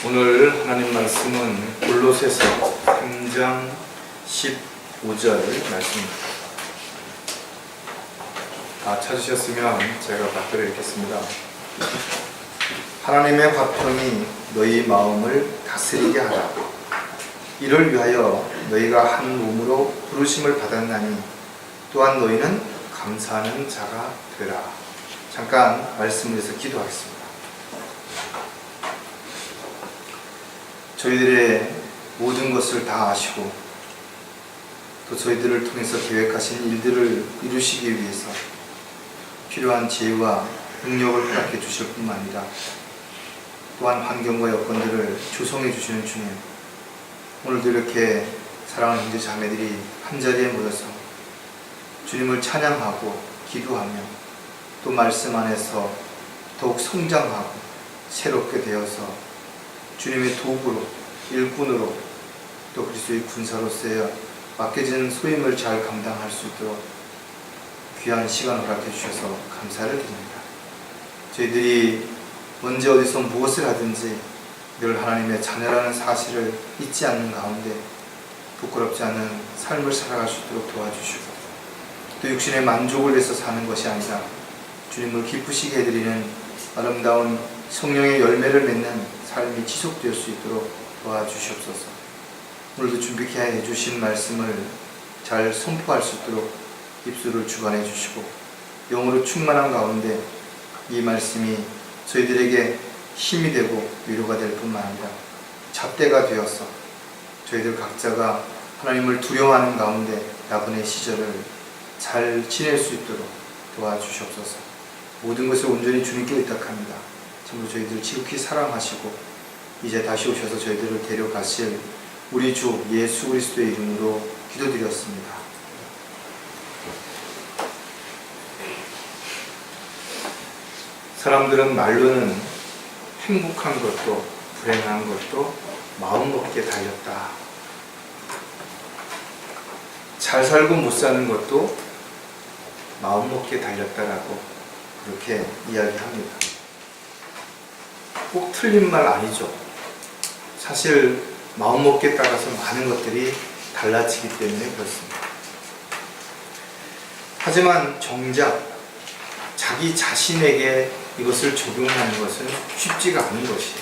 오늘 하나님 말씀은 골로새서 3장 15절 말씀입니다. 다 찾으셨으면 제가 받들어 읽겠습니다. 하나님의 화평이 너희 마음을 다스리게 하라. 이를 위하여 너희가 한 몸으로 부르심을 받았나니 또한 너희는 감사하는 자가 되라. 잠깐 말씀을 해서 기도하겠습니다. 저희들의 모든 것을 다 아시고 또 저희들을 통해서 계획하신 일들을 이루시기 위해서 필요한 지혜와 능력을 허락해 주실 뿐만 아니라 또한 환경과 여건들을 조성해 주시는 주님, 오늘도 이렇게 사랑하는 형제 자매들이 한자리에 모여서 주님을 찬양하고 기도하며 또 말씀 안에서 더욱 성장하고 새롭게 되어서 주님의 도구로, 일꾼으로 또 그리스도의 군사로서의 맡겨진 소임을 잘 감당할 수 있도록 귀한 시간 허락해 주셔서 감사를 드립니다. 저희들이 언제 어디서 무엇을 하든지 늘 하나님의 자녀라는 사실을 잊지 않는 가운데 부끄럽지 않은 삶을 살아갈 수 있도록 도와주시고 또 육신의 만족을 위해서 사는 것이 아니라 주님을 기쁘시게 해드리는 아름다운 성령의 열매를 맺는 삶이 지속될 수 있도록 도와주시옵소서. 오늘도 준비케 해주신 말씀을 잘 선포할 수 있도록 입술을 주관해 주시고 영으로 충만한 가운데 이 말씀이 저희들에게 힘이 되고 위로가 될 뿐만 아니라 잣대가 되어서 저희들 각자가 하나님을 두려워하는 가운데 나그네 시절을 잘 지낼 수 있도록 도와주시옵소서. 모든 것을 온전히 주님께 의탁합니다. 전부 저희들 지극히 사랑하시고 이제 다시 오셔서 저희들을 데려가실 우리 주 예수 그리스도의 이름으로 기도드렸습니다. 사람들은 말로는 행복한 것도 불행한 것도 마음먹기에 달렸다. 잘 살고 못 사는 것도 마음먹기에 달렸다라고 그렇게 이야기합니다. 꼭 틀린 말 아니죠. 사실 마음먹기에 따라서 많은 것들이 달라지기 때문에 그렇습니다. 하지만 정작 자기 자신에게 이것을 적용하는 것은 쉽지가 않은 것이에요.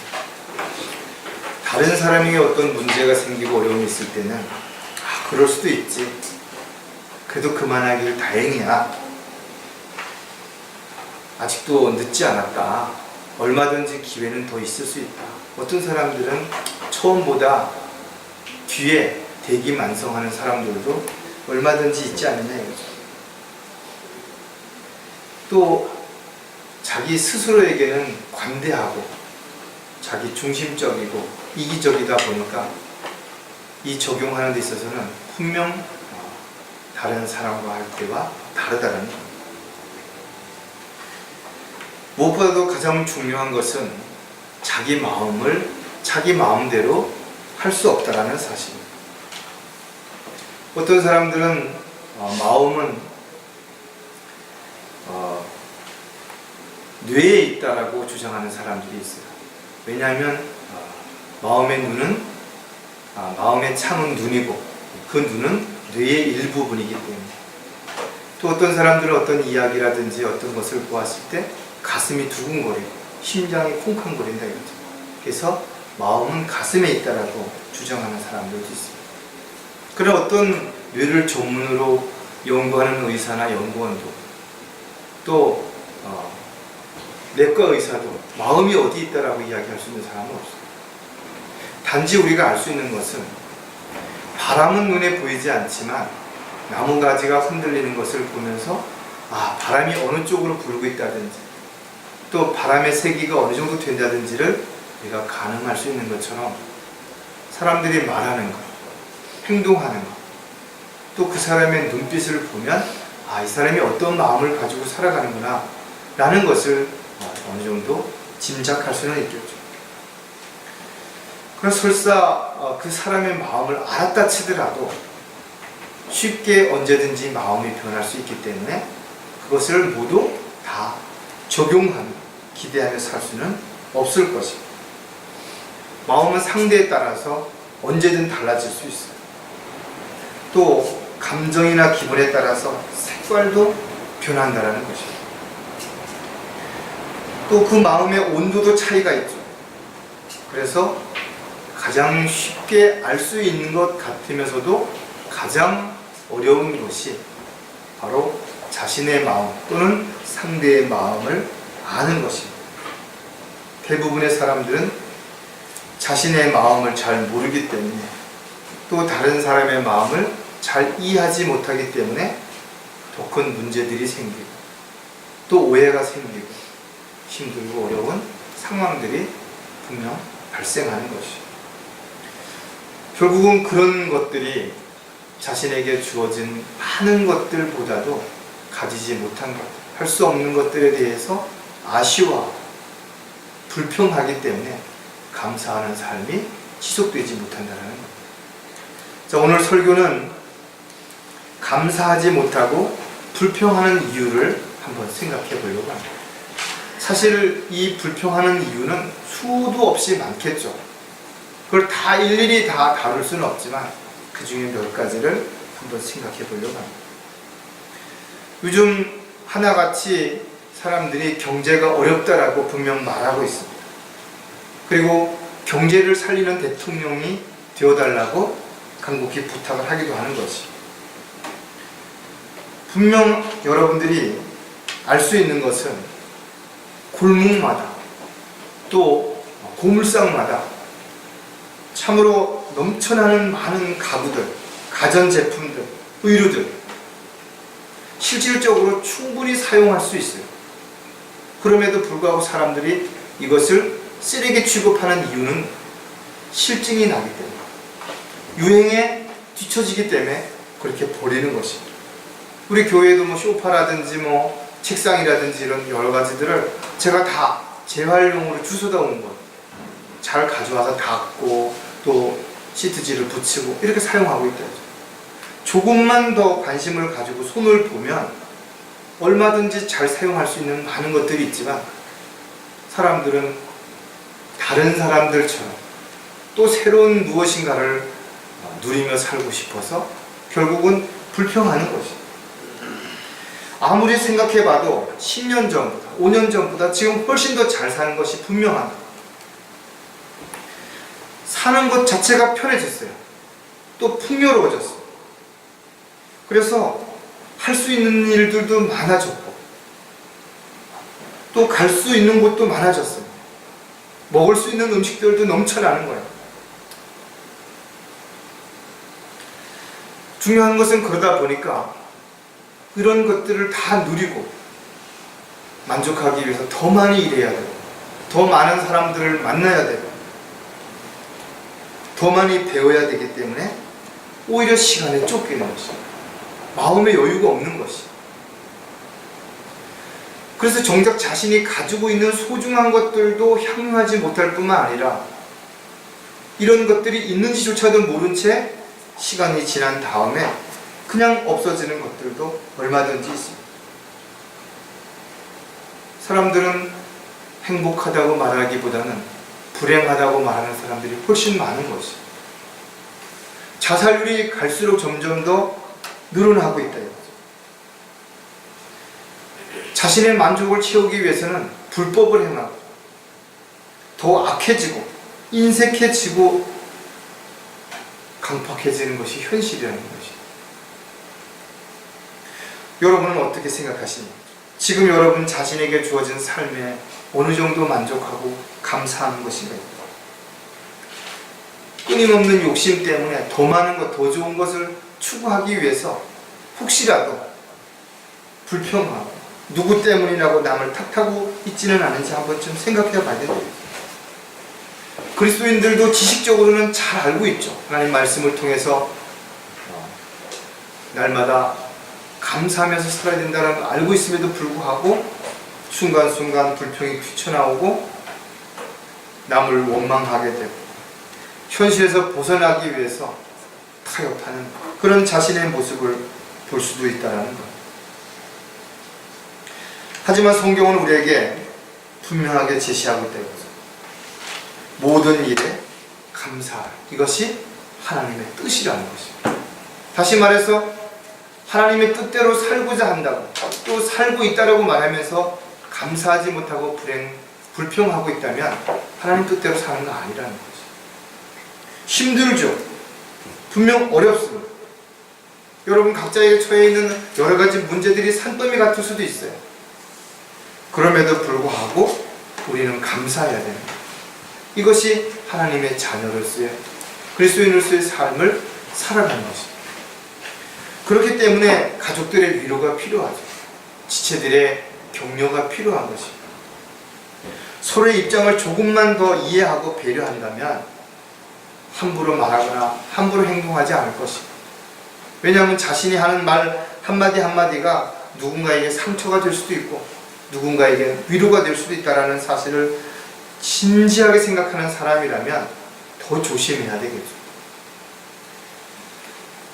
다른 사람에게 어떤 문제가 생기고 어려움이 있을 때는 그럴 수도 있지. 그래도 그만하길 다행이야. 아직도 늦지 않았다. 얼마든지 기회는 더 있을 수 있다. 어떤 사람들은 처음보다 뒤에 대기만성하는 사람들도 얼마든지 있지 않느냐 이거죠. 또 자기 스스로에게는 관대하고 자기 중심적이고 이기적이다 보니까 이 적용하는 데 있어서는 분명 다른 사람과 할 때와 다르다는 겁니다. 무엇보다도 가장 중요한 것은 자기 마음을 자기 마음대로 할 수 없다라는 사실입니다. 어떤 사람들은 마음은 뇌에 있다라고 주장하는 사람들이 있어요. 왜냐하면 마음의 눈은 마음의 창은 눈이고 그 눈은 뇌의 일부분이기 때문에. 또 어떤 사람들은 어떤 이야기라든지 어떤 것을 보았을 때 가슴이 두근거리고 심장이 콩쾅거린다 이거죠. 그래서 마음은 가슴에 있다라고 주장하는 사람들도 있습니다. 그런 어떤 뇌를 전문으로 연구하는 의사나 연구원도 또 내과 의사도 마음이 어디 있다라고 이야기할 수 있는 사람은 없어요. 단지 우리가 알 수 있는 것은 바람은 눈에 보이지 않지만 나무가지가 흔들리는 것을 보면서 바람이 어느 쪽으로 불고 있다든지 또 바람의 세기가 어느 정도 된다든지를 우리가 가늠할 수 있는 것처럼 사람들이 말하는 것, 행동하는 것, 또 그 사람의 눈빛을 보면 이 사람이 어떤 마음을 가지고 살아가는구나 라는 것을 어느 정도 짐작할 수는 있겠죠. 그래서 설사 그 사람의 마음을 알았다 치더라도 쉽게 언제든지 마음이 변할 수 있기 때문에 그것을 모두 다 적용하며 기대하며 살 수는 없을 것입니다. 마음은 상대에 따라서 언제든 달라질 수 있어요. 또 감정이나 기분에 따라서 색깔도 변한다는 것이에요. 또 그 마음의 온도도 차이가 있죠. 그래서 가장 쉽게 알 수 있는 것 같으면서도 가장 어려운 것이 바로 자신의 마음 또는 상대의 마음을 아는 것입니다. 대부분의 사람들은 자신의 마음을 잘 모르기 때문에 또 다른 사람의 마음을 잘 이해하지 못하기 때문에 더 큰 문제들이 생기고 또 오해가 생기고 힘들고 어려운 상황들이 분명 발생하는 것이죠. 결국은 그런 것들이 자신에게 주어진 많은 것들보다도 가지지 못한 것, 할 수 없는 것들에 대해서 아쉬워하고 불평하기 때문에 감사하는 삶이 지속되지 못한다는 것. 자, 오늘 설교는 감사하지 못하고 불평하는 이유를 한번 생각해 보려고 합니다. 사실 이 불평하는 이유는 수도 없이 많겠죠. 그걸 다 일일이 다 다룰 수는 없지만 그 중에 몇 가지를 한번 생각해 보려고 합니다. 요즘 하나같이 사람들이 경제가 어렵다라고 분명 말하고 있습니다. 그리고 경제를 살리는 대통령이 되어달라고 간곡히 부탁을 하기도 하는 것이. 분명 여러분들이 알 수 있는 것은 골목마다 또 고물상마다 참으로 넘쳐나는 많은 가구들, 가전제품들, 의류들 실질적으로 충분히 사용할 수 있어요. 그럼에도 불구하고 사람들이 이것을 쓰레기 취급하는 이유는 실증이 나기 때문에, 유행에 뒤처지기 때문에 그렇게 버리는 것입니다. 우리 교회도 뭐 소파라든지 뭐 책상이라든지 이런 여러 가지들을 제가 다 재활용으로 주워다 온 것, 잘 가져와서 닦고 또 시트지를 붙이고 이렇게 사용하고 있다. 조금만 더 관심을 가지고 손을 보면 얼마든지 잘 사용할 수 있는 많은 것들이 있지만 사람들은 다른 사람들처럼 또 새로운 무엇인가를 누리며 살고 싶어서 결국은 불평하는 것이죠. 아무리 생각해봐도 10년 전보다 5년 전보다 지금 훨씬 더 잘 사는 것이 분명합니다. 사는 것 자체가 편해졌어요. 또 풍요로워졌어요. 그래서 할 수 있는 일들도 많아졌고 또 갈 수 있는 곳도 많아졌어요. 먹을 수 있는 음식들도 넘쳐나는 거예요. 중요한 것은 그러다 보니까 이런 것들을 다 누리고 만족하기 위해서 더 많이 일해야 되고 더 많은 사람들을 만나야 되고 더 많이 배워야 되기 때문에 오히려 시간에 쫓기는 것이죠. 마음의 여유가 없는 것이. 그래서 정작 자신이 가지고 있는 소중한 것들도 향유하지 못할 뿐만 아니라 이런 것들이 있는지조차도 모른 채 시간이 지난 다음에 그냥 없어지는 것들도 얼마든지 있습니다. 사람들은 행복하다고 말하기보다는 불행하다고 말하는 사람들이 훨씬 많은 것이죠. 자살률이 갈수록 점점 더 늘어나고 있다. 자신의 만족을 채우기 위해서는 불법을 행하고 더 악해지고 인색해지고 강팍해지는 것이 현실이라는 것이죠. 여러분은 어떻게 생각하십니까? 지금 여러분 자신에게 주어진 삶에 어느 정도 만족하고 감사하는 것인가요? 끊임없는 욕심 때문에 더 많은 것, 더 좋은 것을 추구하기 위해서 혹시라도 불평하고 누구 때문이라고 남을 탓하고 있지는 않은지 한번 좀 생각해 봐야 돼요. 그리스도인들도 지식적으로는 잘 알고 있죠. 하나님 말씀을 통해서 날마다 감사하면서 살아야 된다는 걸 알고 있음에도 불구하고 순간순간 불평이 뛰쳐나오고 남을 원망하게 되고 현실에서 벗어나기 위해서 타협하는 그런 자신의 모습을 볼 수도 있다는 것. 하지만 성경은 우리에게 분명하게 제시하고 있다. 모든 일에 감사. 이것이 하나님의 뜻이라는 것입니다. 다시 말해서 하나님의 뜻대로 살고자 한다고, 또 살고 있다라고 말하면서 감사하지 못하고 불평하고 있다면 하나님 뜻대로 사는 거 아니라는 거죠. 힘들죠. 분명 어렵습니다. 여러분 각자에게 처해 있는 여러 가지 문제들이 산더미 같을 수도 있어요. 그럼에도 불구하고 우리는 감사해야 됩니다. 이것이 하나님의 자녀로서의 그리스도인으로서의 삶을 살아가는 것입니다. 그렇기 때문에 가족들의 위로가 필요하죠. 지체들의 격려가 필요한 것입니다. 서로의 입장을 조금만 더 이해하고 배려한다면 함부로 말하거나 함부로 행동하지 않을 것입니다. 왜냐하면 자신이 하는 말 한마디 한마디가 누군가에게 상처가 될 수도 있고 누군가에게 위로가 될 수도 있다는 사실을 진지하게 생각하는 사람이라면 더 조심해야 되겠죠.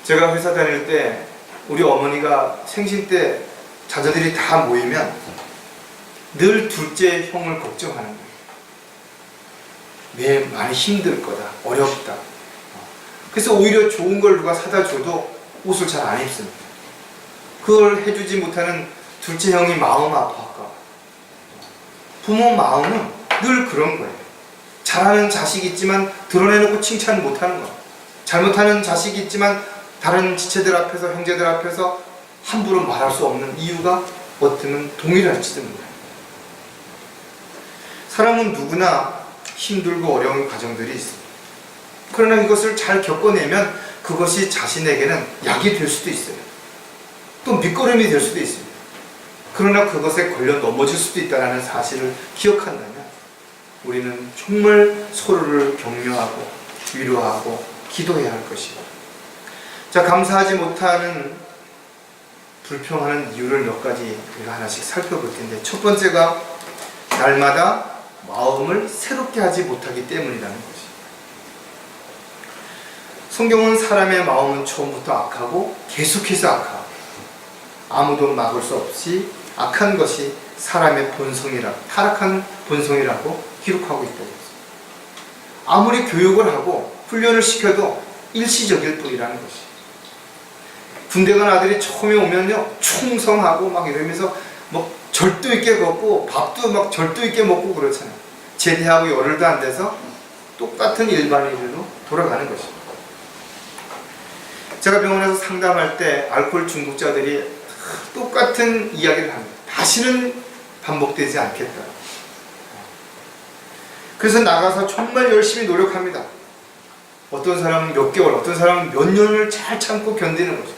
제가 회사 다닐 때 우리 어머니가 생신 때 자녀들이 다 모이면 늘 둘째 형을 걱정하는 거예요. 왜 많이 힘들 거다, 어렵다. 그래서 오히려 좋은 걸 누가 사다 줘도 옷을 잘 안 입습니다. 그걸 해주지 못하는 둘째 형이 마음 아파할까. 부모 마음은 늘 그런 거예요. 잘하는 자식이 있지만 드러내놓고 칭찬 못하는 거. 잘못하는 자식이 있지만 다른 지체들 앞에서, 형제들 앞에서 함부로 말할 수 없는 이유가 어쩌면 동일할지도 몰라요. 사람은 누구나 힘들고 어려운 과정들이 있습니다. 그러나 이것을 잘 겪어내면 그것이 자신에게는 약이 될 수도 있어요. 또 밑거름이 될 수도 있습니다. 그러나 그것에 걸려 넘어질 수도 있다는 사실을 기억한다면 우리는 정말 서로를 격려하고 위로하고 기도해야 할 것입니다. 자, 감사하지 못하는 불평하는 이유를 몇 가지 우리가 하나씩 살펴볼 텐데, 첫 번째가 날마다 마음을 새롭게 하지 못하기 때문이라는 것입니다. 성경은 사람의 마음은 처음부터 악하고 계속해서 악하고 아무도 막을 수 없이 악한 것이 사람의 본성이라, 타락한 본성이라고 기록하고 있다고 했습니다. 아무리 교육을 하고 훈련을 시켜도 일시적일 뿐이라는 것입니다. 군대 간 아들이 처음에 오면요, 충성하고 막 이러면서 뭐 절도 있게 걷고 밥도 막 절도 있게 먹고 그렇잖아요. 제대하고 열흘도 안 돼서 똑같은 일반인으로 돌아가는 것입니다. 제가 병원에서 상담할 때 알코올 중독자들이 똑같은 이야기를 합니다. 다시는 반복되지 않겠다. 그래서 나가서 정말 열심히 노력합니다. 어떤 사람은 몇 개월, 어떤 사람은 몇 년을 잘 참고 견디는 거죠.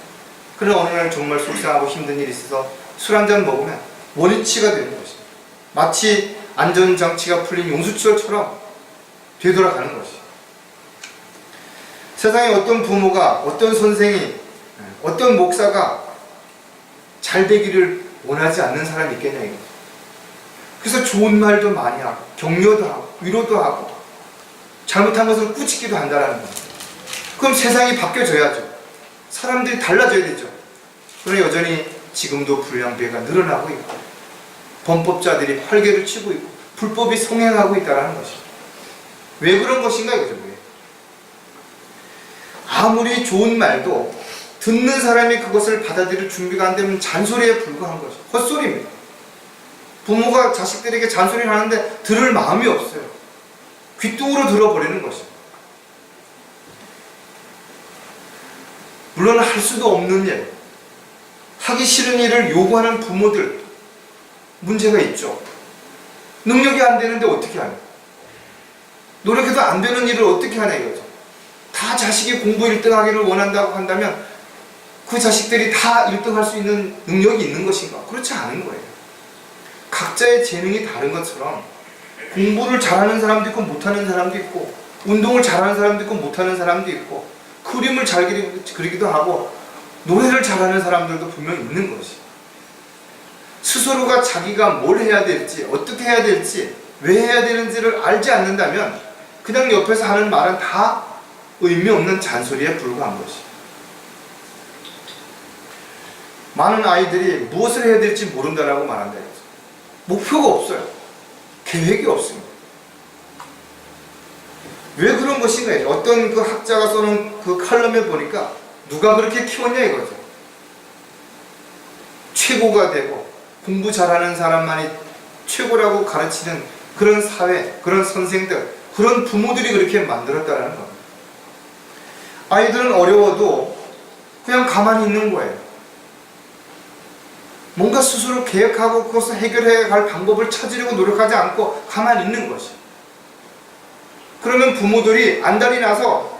그러나 어느 날 정말 속상하고 힘든 일이 있어서 술 한 잔 먹으면 원위치가 되는 것입니다. 마치 안전장치가 풀린 용수철처럼 되돌아가는 것입니다. 세상에 어떤 부모가, 어떤 선생이, 어떤 목사가 잘 되기를 원하지 않는 사람이 있겠냐 이거죠. 그래서 좋은 말도 많이 하고 격려도 하고 위로도 하고 잘못한 것을 꾸짖기도 한다는 겁니다. 그럼 세상이 바뀌어져야죠. 사람들이 달라져야 되죠. 그러나 여전히 지금도 불량배가 늘어나고 있고 범법자들이 활개를 치고 있고 불법이 성행하고 있다는 것입니다. 왜 그런 것인가 이거죠. 왜? 아무리 좋은 말도 듣는 사람이 그것을 받아들일 준비가 안 되면 잔소리에 불과한 것이죠. 헛소리입니다. 부모가 자식들에게 잔소리를 하는데 들을 마음이 없어요. 귓등으로 들어버리는 것입니다. 물론 할 수도 없는 일, 하기 싫은 일을 요구하는 부모들 문제가 있죠. 능력이 안 되는데 어떻게 하냐. 노력해도 안 되는 일을 어떻게 하냐 이거죠. 다 자식이 공부 1등 하기를 원한다고 한다면 그 자식들이 다 1등 할 수 있는 능력이 있는 것인가? 그렇지 않은 거예요. 각자의 재능이 다른 것처럼 공부를 잘하는 사람도 있고 못하는 사람도 있고 운동을 잘하는 사람도 있고 못하는 사람도 있고 그림을 잘 그리기도 하고 노래를 잘하는 사람들도 분명히 있는 것이. 스스로가 자기가 뭘 해야 될지, 어떻게 해야 될지, 왜 해야 되는지를 알지 않는다면 그냥 옆에서 하는 말은 다 의미 없는 잔소리에 불과한 것이. 많은 아이들이 무엇을 해야 될지 모른다라고 말한다. 목표가 없어요. 계획이 없습니다. 왜 그런 것인가? 어떤 그 학자가 써놓은 그 칼럼에 보니까 누가 그렇게 키웠냐 이거죠. 최고가 되고 공부 잘하는 사람만이 최고라고 가르치는 그런 사회, 그런 선생들, 그런 부모들이 그렇게 만들었다는 겁니다. 아이들은 어려워도 그냥 가만히 있는 거예요. 뭔가 스스로 계획하고 그것을 해결해 갈 방법을 찾으려고 노력하지 않고 가만히 있는 것이. 그러면 부모들이 안달이 나서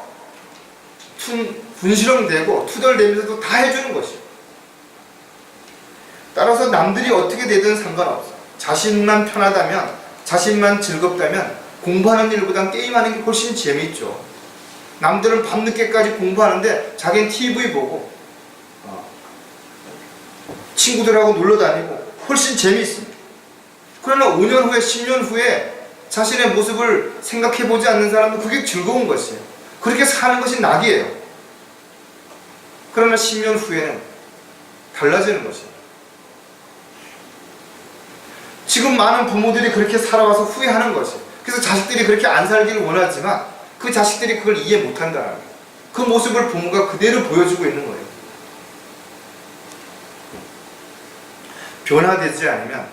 분시렁대고 투덜대면서도 다 해주는 것이. 따라서 남들이 어떻게 되든 상관없어. 자신만 편하다면, 자신만 즐겁다면 공부하는 일보단 게임하는 게 훨씬 재미있죠. 남들은 밤늦게까지 공부하는데 자기는 TV 보고 친구들하고 놀러 다니고 훨씬 재미있습니다. 그러나 5년 후에 10년 후에 자신의 모습을 생각해보지 않는 사람은 그게 즐거운 것이에요. 그렇게 사는 것이 낙이에요. 그러나 10년 후에는 달라지는 것이에요. 지금 많은 부모들이 그렇게 살아와서 후회하는 것이에요. 그래서 자식들이 그렇게 안 살기를 원하지만 그 자식들이 그걸 이해 못한다는 거예요. 그 모습을 부모가 그대로 보여주고 있는 거예요. 변화되지 않으면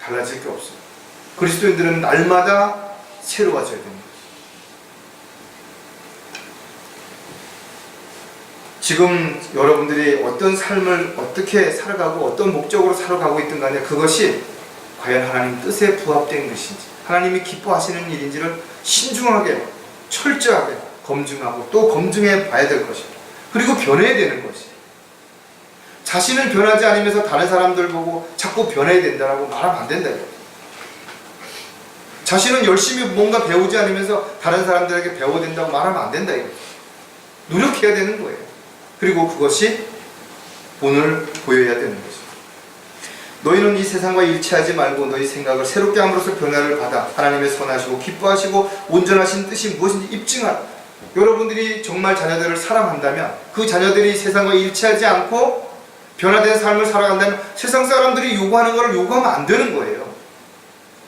달라질 게 없어요. 그리스도인들은 날마다 새로워져야 됩니다. 지금 여러분들이 어떤 삶을 어떻게 살아가고 어떤 목적으로 살아가고 있든 간에 그것이 과연 하나님 뜻에 부합된 것인지, 하나님이 기뻐하시는 일인지를 신중하게 철저하게 검증하고 또 검증해 봐야 될 것입니다. 그리고 변해야 되는 것이에요. 자신은 변하지 않으면서 다른 사람들 보고 자꾸 변해야 된다고 말하면 안 된다. 자신은 열심히 뭔가 배우지 않으면서 다른 사람들에게 배워야 된다고 말하면 안 된다. 노력해야 되는 거예요. 그리고 그것이 본을 보여야 되는 것입니다. 너희는 이 세상과 일치하지 말고 너희 생각을 새롭게 함으로써 변화를 받아 하나님의 선하시고 기뻐하시고 온전하신 뜻이 무엇인지 입증하라. 여러분들이 정말 자녀들을 사랑한다면 그 자녀들이 세상과 일치하지 않고 변화된 삶을 살아간다면 세상 사람들이 요구하는 것을 요구하면 안 되는 거예요.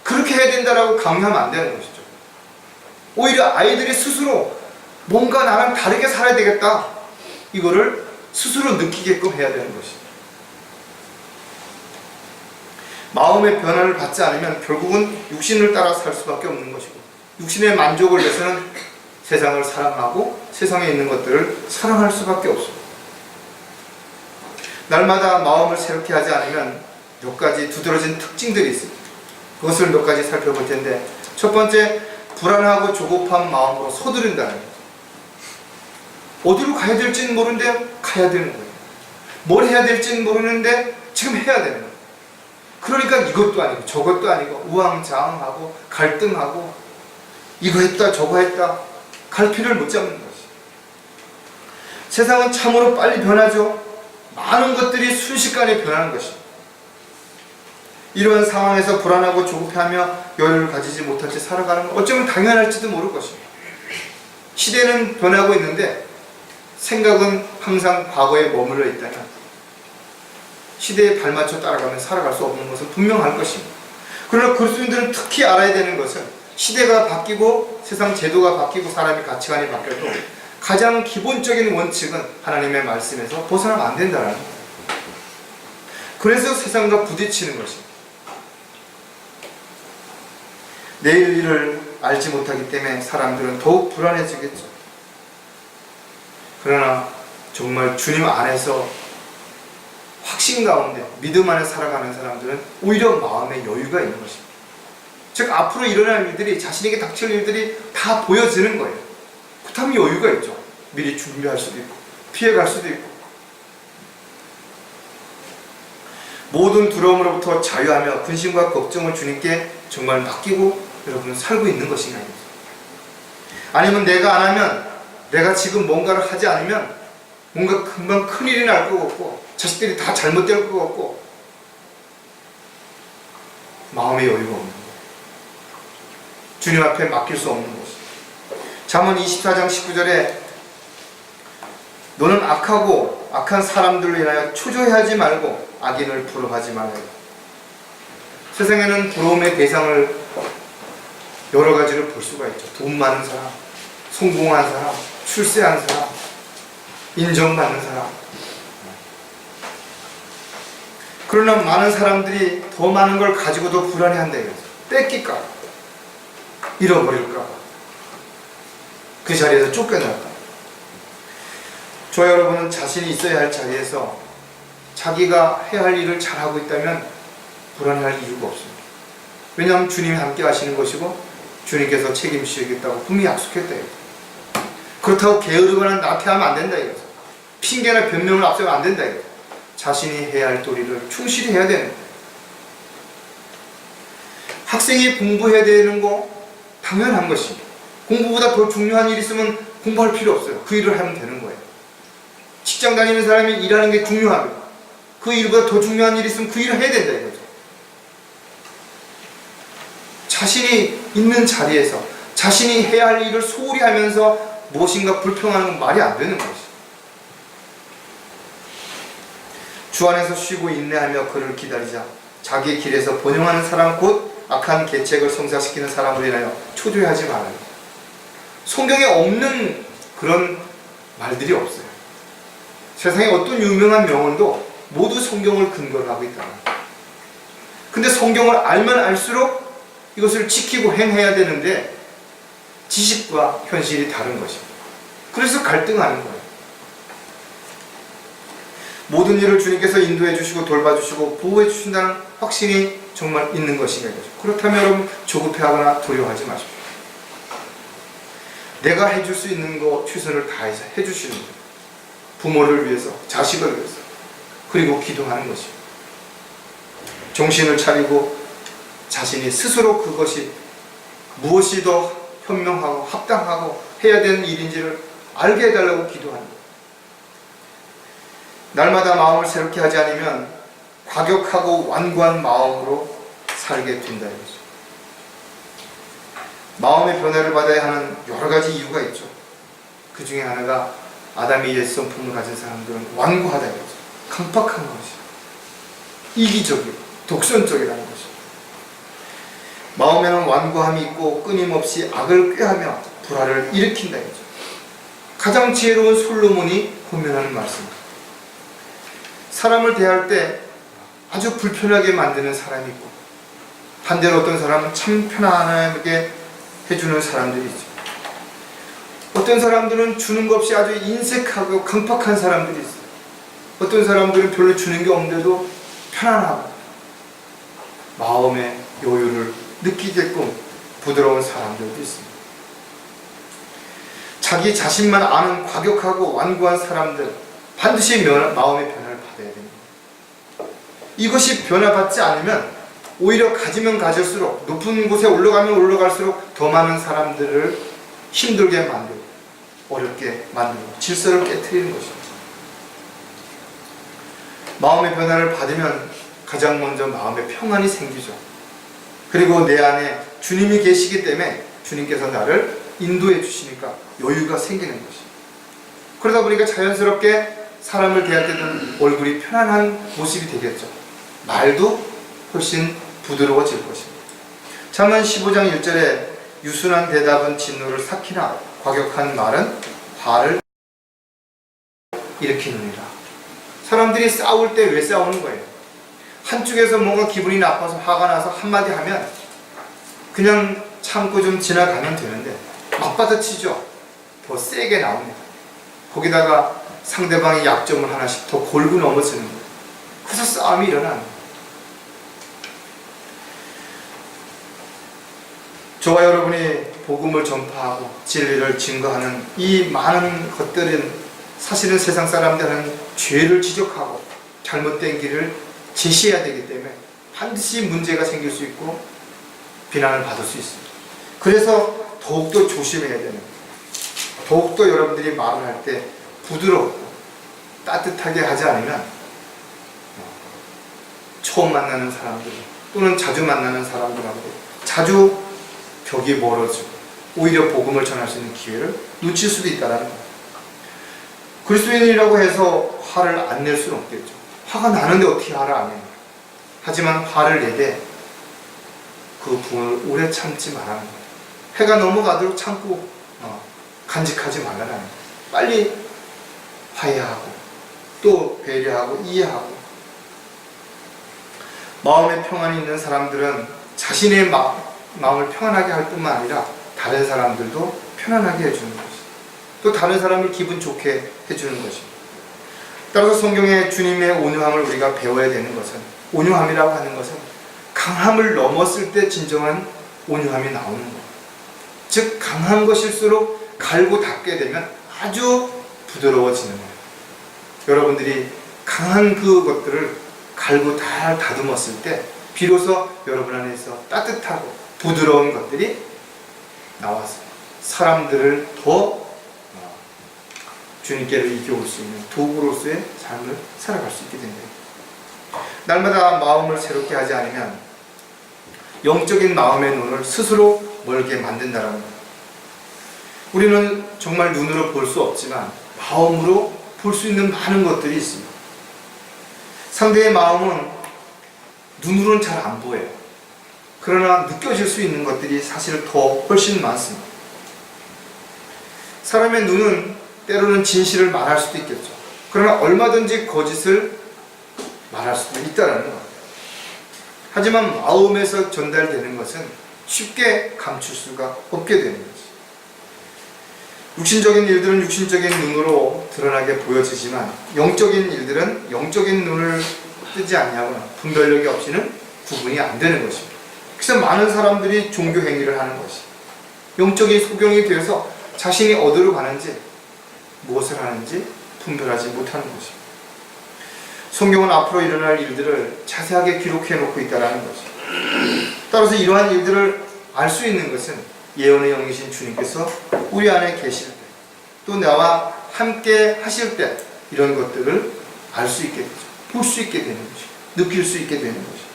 그렇게 해야 된다라고 강요하면 안 되는 것이죠. 오히려 아이들이 스스로 뭔가 나랑 다르게 살아야 되겠다, 이거를 스스로 느끼게끔 해야 되는 것이죠. 마음의 변화를 받지 않으면 결국은 육신을 따라 살 수밖에 없는 것이고, 육신의 만족을 위해서는 세상을 사랑하고 세상에 있는 것들을 사랑할 수밖에 없습니다. 날마다 마음을 새롭게 하지 않으면 몇 가지 두드러진 특징들이 있습니다. 그것을 몇 가지 살펴볼 텐데, 첫 번째, 불안하고 조급한 마음으로 서두른다는 거죠. 어디로 가야 될지는 모르는데 가야 되는 거예요. 뭘 해야 될지는 모르는데 지금 해야 되는 거예요. 그러니까 이것도 아니고 저것도 아니고 우왕좌왕하고 갈등하고 이거 했다 저거 했다 갈피를 못 잡는 것이. 세상은 참으로 빨리 변하죠. 많은 것들이 순식간에 변하는 것입니다. 이러한 상황에서 불안하고 조급해하며 여유를 가지지 못한 채 살아가는 건 어쩌면 당연할지도 모를 것입니다. 시대는 변하고 있는데 생각은 항상 과거에 머물러 있다면 시대에 발맞춰 따라가면 살아갈 수 없는 것은 분명할 것입니다. 그러나 그리스도인들은 특히 알아야 되는 것은 시대가 바뀌고 세상 제도가 바뀌고 사람의 가치관이 바뀌어도 가장 기본적인 원칙은 하나님의 말씀에서 벗어나면 안 된다는 거예요. 그래서 세상과 부딪히는 것입니다. 내일 일을 알지 못하기 때문에 사람들은 더욱 불안해지겠죠. 그러나 정말 주님 안에서 확신 가운데 믿음 안에 살아가는 사람들은 오히려 마음의 여유가 있는 것입니다. 즉 앞으로 일어날 일들이, 자신에게 닥칠 일들이 다 보여지는 거예요. 그렇다면 여유가 있죠. 미리 준비할 수도 있고 피해갈 수도 있고. 모든 두려움으로부터 자유하며 근심과 걱정을 주님께 정말 맡기고 여러분은 살고 있는 것인가요? 아니면 내가 안 하면, 내가 지금 뭔가를 하지 않으면 뭔가 금방 큰일이 날 것 같고 자식들이 다 잘못될 것 같고 마음의 여유가 없는 거예요. 주님 앞에 맡길 수 없는 것이에요. 잠언 24장 19절에 너는 악하고 악한 사람들로 인하여 초조해하지 말고 악인을 부러워하지 말아요. 세상에는 부러움의 대상을 여러 가지를 볼 수가 있죠. 돈 많은 사람, 성공한 사람, 출세한 사람, 인정받는 사람. 그러나 많은 사람들이 더 많은 걸 가지고도 불안해한다 이거죠. 뺏길까 봐, 잃어버릴까 봐, 그 자리에서 쫓겨날까 봐. 저와 여러분은 자신이 있어야 할 자리에서 자기가 해야 할 일을 잘하고 있다면 불안해할 이유가 없습니다. 왜냐하면 주님이 함께 하시는 것이고 주님께서 책임지시겠다고 분명히 약속했다 이거죠. 그렇다고 게으르거나 나태하면 안 된다 이거죠. 핑계나 변명을 앞세우면 안 된다 이거죠. 자신이 해야 할 도리를 충실히 해야 되는 거예요. 학생이 공부해야 되는 거 당연한 것입니다. 공부보다 더 중요한 일이 있으면 공부할 필요 없어요. 그 일을 하면 되는 거예요. 직장 다니는 사람이 일하는 게 중요하고 그 일보다 더 중요한 일이 있으면 그 일을 해야 된다 이거죠. 자신이 있는 자리에서 자신이 해야 할 일을 소홀히 하면서 무엇인가 불평하는 건 말이 안 되는 것이죠. 주 안에서 쉬고 인내하며 그를 기다리자. 자기의 길에서 번영하는 사람 곧 악한 계책을 성사시키는 사람을 인하여 초조해하지 말아요. 성경에 없는 그런 말들이 없어요. 세상에 어떤 유명한 명언도 모두 성경을 근거로 하고 있다. 근데 성경을 알면 알수록 이것을 지키고 행해야 되는데 지식과 현실이 다른 것입니다. 그래서 갈등하는 거예요. 모든 일을 주님께서 인도해 주시고 돌봐주시고 보호해 주신다는 확신이 정말 있는 것인가 이거죠. 그렇다면 여러분 조급해하거나 두려워하지 마십시오. 내가 해줄 수 있는 거 최선을 다해서 해주시는 거예요. 부모를 위해서, 자식을 위해서, 그리고 기도하는 것입니다. 정신을 차리고 자신이 스스로 그것이 무엇이 더 현명하고 합당하고 해야 되는 일인지를 알게 해달라고 기도하는 거예요. 날마다 마음을 새롭게 하지 않으면 과격하고 완고한 마음으로 살게 된다 이거죠. 마음의 변화를 받아야 하는 여러 가지 이유가 있죠. 그 중에 하나가 아담의 옛 성품을 가진 사람들은 완고하다 이거죠. 강팍한 것이, 이기적이고 독선적이라는 것이. 마음에는 완고함이 있고 끊임없이 악을 꾀하며 불화를 일으킨다 이거죠. 가장 지혜로운 솔로몬이 권면하는 말씀입니다. 사람을 대할 때 아주 불편하게 만드는 사람이 있고 반대로 어떤 사람은 참 편안하게 해주는 사람들이 있죠. 어떤 사람들은 주는 것 없이 아주 인색하고 강팍한 사람들이 있어요. 어떤 사람들은 별로 주는 게 없는데도 편안하고 마음의 여유를 느끼게끔 부드러운 사람들도 있습니다. 자기 자신만 아는 과격하고 완고한 사람들 반드시 마음의 변화를 받아야 됩니다. 이것이 변화받지 않으면 오히려 가지면 가질수록 높은 곳에 올라가면 올라갈수록 더 많은 사람들을 힘들게 만들고 어렵게 만들고 질서를 깨트리는 것입니다. 마음의 변화를 받으면 가장 먼저 마음의 평안이 생기죠. 그리고 내 안에 주님이 계시기 때문에 주님께서 나를 인도해 주시니까 여유가 생기는 것입니다. 그러다 보니까 자연스럽게 사람을 대할 때는 얼굴이 편안한 모습이 되겠죠. 말도 훨씬 부드러워질 것입니다. 잠언 15장 1절에 유순한 대답은 진노를 삭히나 과격한 말은 화를 일으키느니라. 사람들이 싸울 때 왜 싸우는 거예요? 한쪽에서 뭔가 기분이 나빠서 화가 나서 한마디 하면 그냥 참고 좀 지나가면 되는데 맞받아치죠. 더 세게 나옵니다. 거기다가 상대방의 약점을 하나씩 더 골고 넘어지는 거예요. 그래서 싸움이 일어나는 거예요. 저와 여러분이 복음을 전파하고 진리를 증거하는 이 많은 것들은 사실은 세상 사람들은 죄를 지적하고 잘못된 길을 제시해야 되기 때문에 반드시 문제가 생길 수 있고 비난을 받을 수 있습니다. 그래서 더욱더 조심해야 되는 거예요. 더욱더 여러분들이 말을 할 때 부드럽고 따뜻하게 하지 않으면 처음 만나는 사람들 또는 자주 만나는 사람들하고 자주 벽이 멀어지고 오히려 복음을 전할 수 있는 기회를 놓칠 수도 있다는 거예요. 그리스도인이라고 해서 화를 안 낼 수는 없겠죠. 화가 나는데 어떻게 화를 안 해요? 하지만 화를 내되 그 분을 오래 참지 말라는 거예요. 해가 넘어가도록 참고 간직하지 말라는 거예요. 빨리 화해하고 또 배려하고 이해하고. 마음에 평안이 있는 사람들은 자신의 마음을 평안하게 할 뿐만 아니라 다른 사람들도 편안하게 해주는 것이, 또 다른 사람을 기분 좋게 해주는 것이. 따라서 성경의 주님의 온유함을 우리가 배워야 되는 것은, 온유함이라고 하는 것은 강함을 넘었을 때 진정한 온유함이 나오는 거예요. 즉 강한 것일수록 갈고 닦게 되면 아주 부드러워지는 거예요. 여러분들이 강한 그것들을 갈고 다 다듬었을 때 비로소 여러분 안에서 따뜻하고 부드러운 것들이 나와서 사람들을 더 주님께로 이겨올 수 있는 도구로서의 삶을 살아갈 수 있게 된다. 날마다 마음을 새롭게 하지 않으면 영적인 마음의 눈을 스스로 멀게 만든다는 것. 우리는 정말 눈으로 볼 수 없지만 마음으로 볼 수 있는 많은 것들이 있습니다. 상대의 마음은 눈으로는 잘 안 보여요. 그러나 느껴질 수 있는 것들이 사실 더 훨씬 많습니다. 사람의 눈은 때로는 진실을 말할 수도 있겠죠. 그러나 얼마든지 거짓을 말할 수도 있다는 것. 하지만 마음에서 전달되는 것은 쉽게 감출 수가 없게 되는 거지. 육신적인 일들은 육신적인 눈으로 드러나게 보여지지만 영적인 일들은 영적인 눈을 뜨지 않냐거나 분별력이 없이는 구분이 안 되는 것입니다. 그래서 많은 사람들이 종교 행위를 하는 것이, 영적인 소경이 되어서 자신이 어디로 가는지 무엇을 하는지 분별하지 못하는 것입니다. 성경은 앞으로 일어날 일들을 자세하게 기록해 놓고 있다는 것입니다. 따라서 이러한 일들을 알 수 있는 것은 예언의 영이신 주님께서 우리 안에 계실 때, 또 나와 함께 하실 때 이런 것들을 알 수 있게 되죠. 볼 수 있게 되는 것이죠. 느낄 수 있게 되는 것이죠.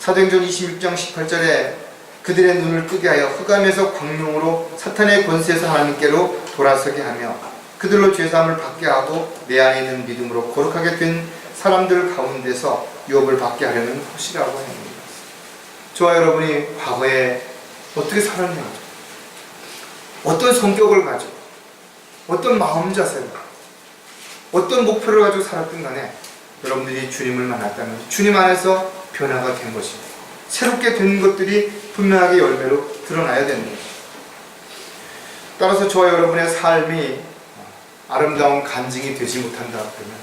사도행전 26장 18절에 그들의 눈을 뜨게 하여 흑암에서 광명으로 사탄의 권세에서 하나님께로 돌아서게 하며 그들로 죄사함을 받게 하고 내 안에 있는 믿음으로 거룩하게 된 사람들 가운데서 유업을 받게 하려는 것이라고 합니다. 저와 여러분이 과거에 어떻게 살았냐, 어떤 성격을 가지고 어떤 마음 자세로 어떤 목표를 가지고 살았든 간에 여러분들이 주님을 만났다면 주님 안에서 변화가 된 것입니다. 새롭게 된 것들이 분명하게 열매로 드러나야 되는 것입니다. 따라서 저와 여러분의 삶이 아름다운 간증이 되지 못한다 그러면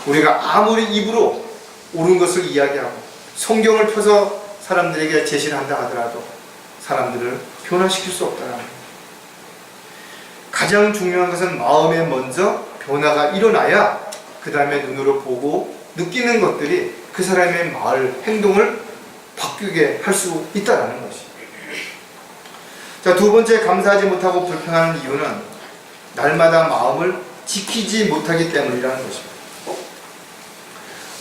우리가 아무리 입으로 옳은 것을 이야기하고 성경을 펴서 사람들에게 제시를 한다 하더라도 사람들을 변화시킬 수 없다는 겁니다. 가장 중요한 것은 마음에 먼저 변화가 일어나야 그 다음에 눈으로 보고 느끼는 것들이 그 사람의 말, 행동을 바뀌게 할 수 있다는 것입니다. 자, 두 번째, 감사하지 못하고 불평하는 이유는 날마다 마음을 지키지 못하기 때문이라는 것입니다.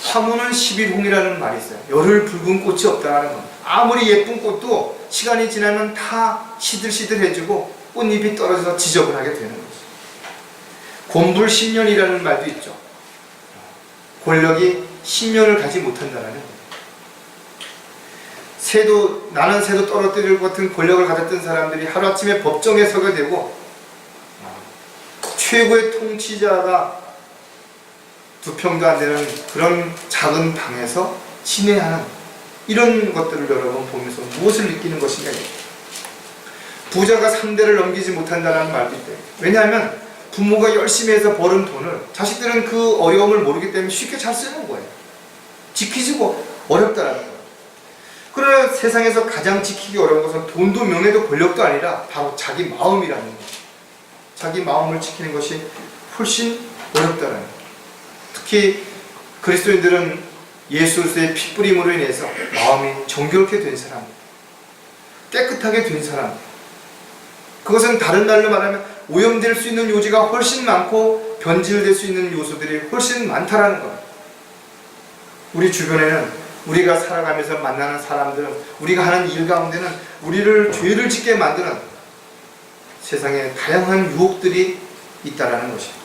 화무는 11홍이라는 말이 있어요. 열흘 붉은 꽃이 없다는 겁니다. 아무리 예쁜 꽃도 시간이 지나면 다 시들시들해지고 꽃잎이 떨어져서 지저분하게 되는 것이죠. 곤불 10년이라는 말도 있죠. 권력이 10년을 가지 못한다는 겁니다. 나는 새도 떨어뜨릴 것 같은 권력을 가졌던 사람들이 하루아침에 법정에 서게 되고 최고의 통치자가 두 평도 안 되는 그런 작은 방에서 지내하는 이런 것들을 여러분 보면서 무엇을 느끼는 것인가. 부자가 3대를 넘기지 못한다는 말도 있대요. 왜냐하면 부모가 열심히 해서 버는 돈을 자식들은 그 어려움을 모르기 때문에 쉽게 잘 쓰는 거예요. 지키지고 어렵다는 거예요. 그러나 세상에서 가장 지키기 어려운 것은 돈도 명예도 권력도 아니라 바로 자기 마음이라는 거예요. 자기 마음을 지키는 것이 훨씬 어렵다는 거예요. 특히 그리스도인들은 예수의 피뿌림으로 인해서 마음이 정결케 된 사람, 깨끗하게 된 사람, 그것은 다른 말로 말하면 오염될 수 있는 요지가 훨씬 많고 변질될 수 있는 요소들이 훨씬 많다라는 거예요. 우리 주변에는 우리가 살아가면서 만나는 사람들은, 우리가 하는 일 가운데는 우리를 죄를 짓게 만드는 세상에 다양한 유혹들이 있다라는 것입니다.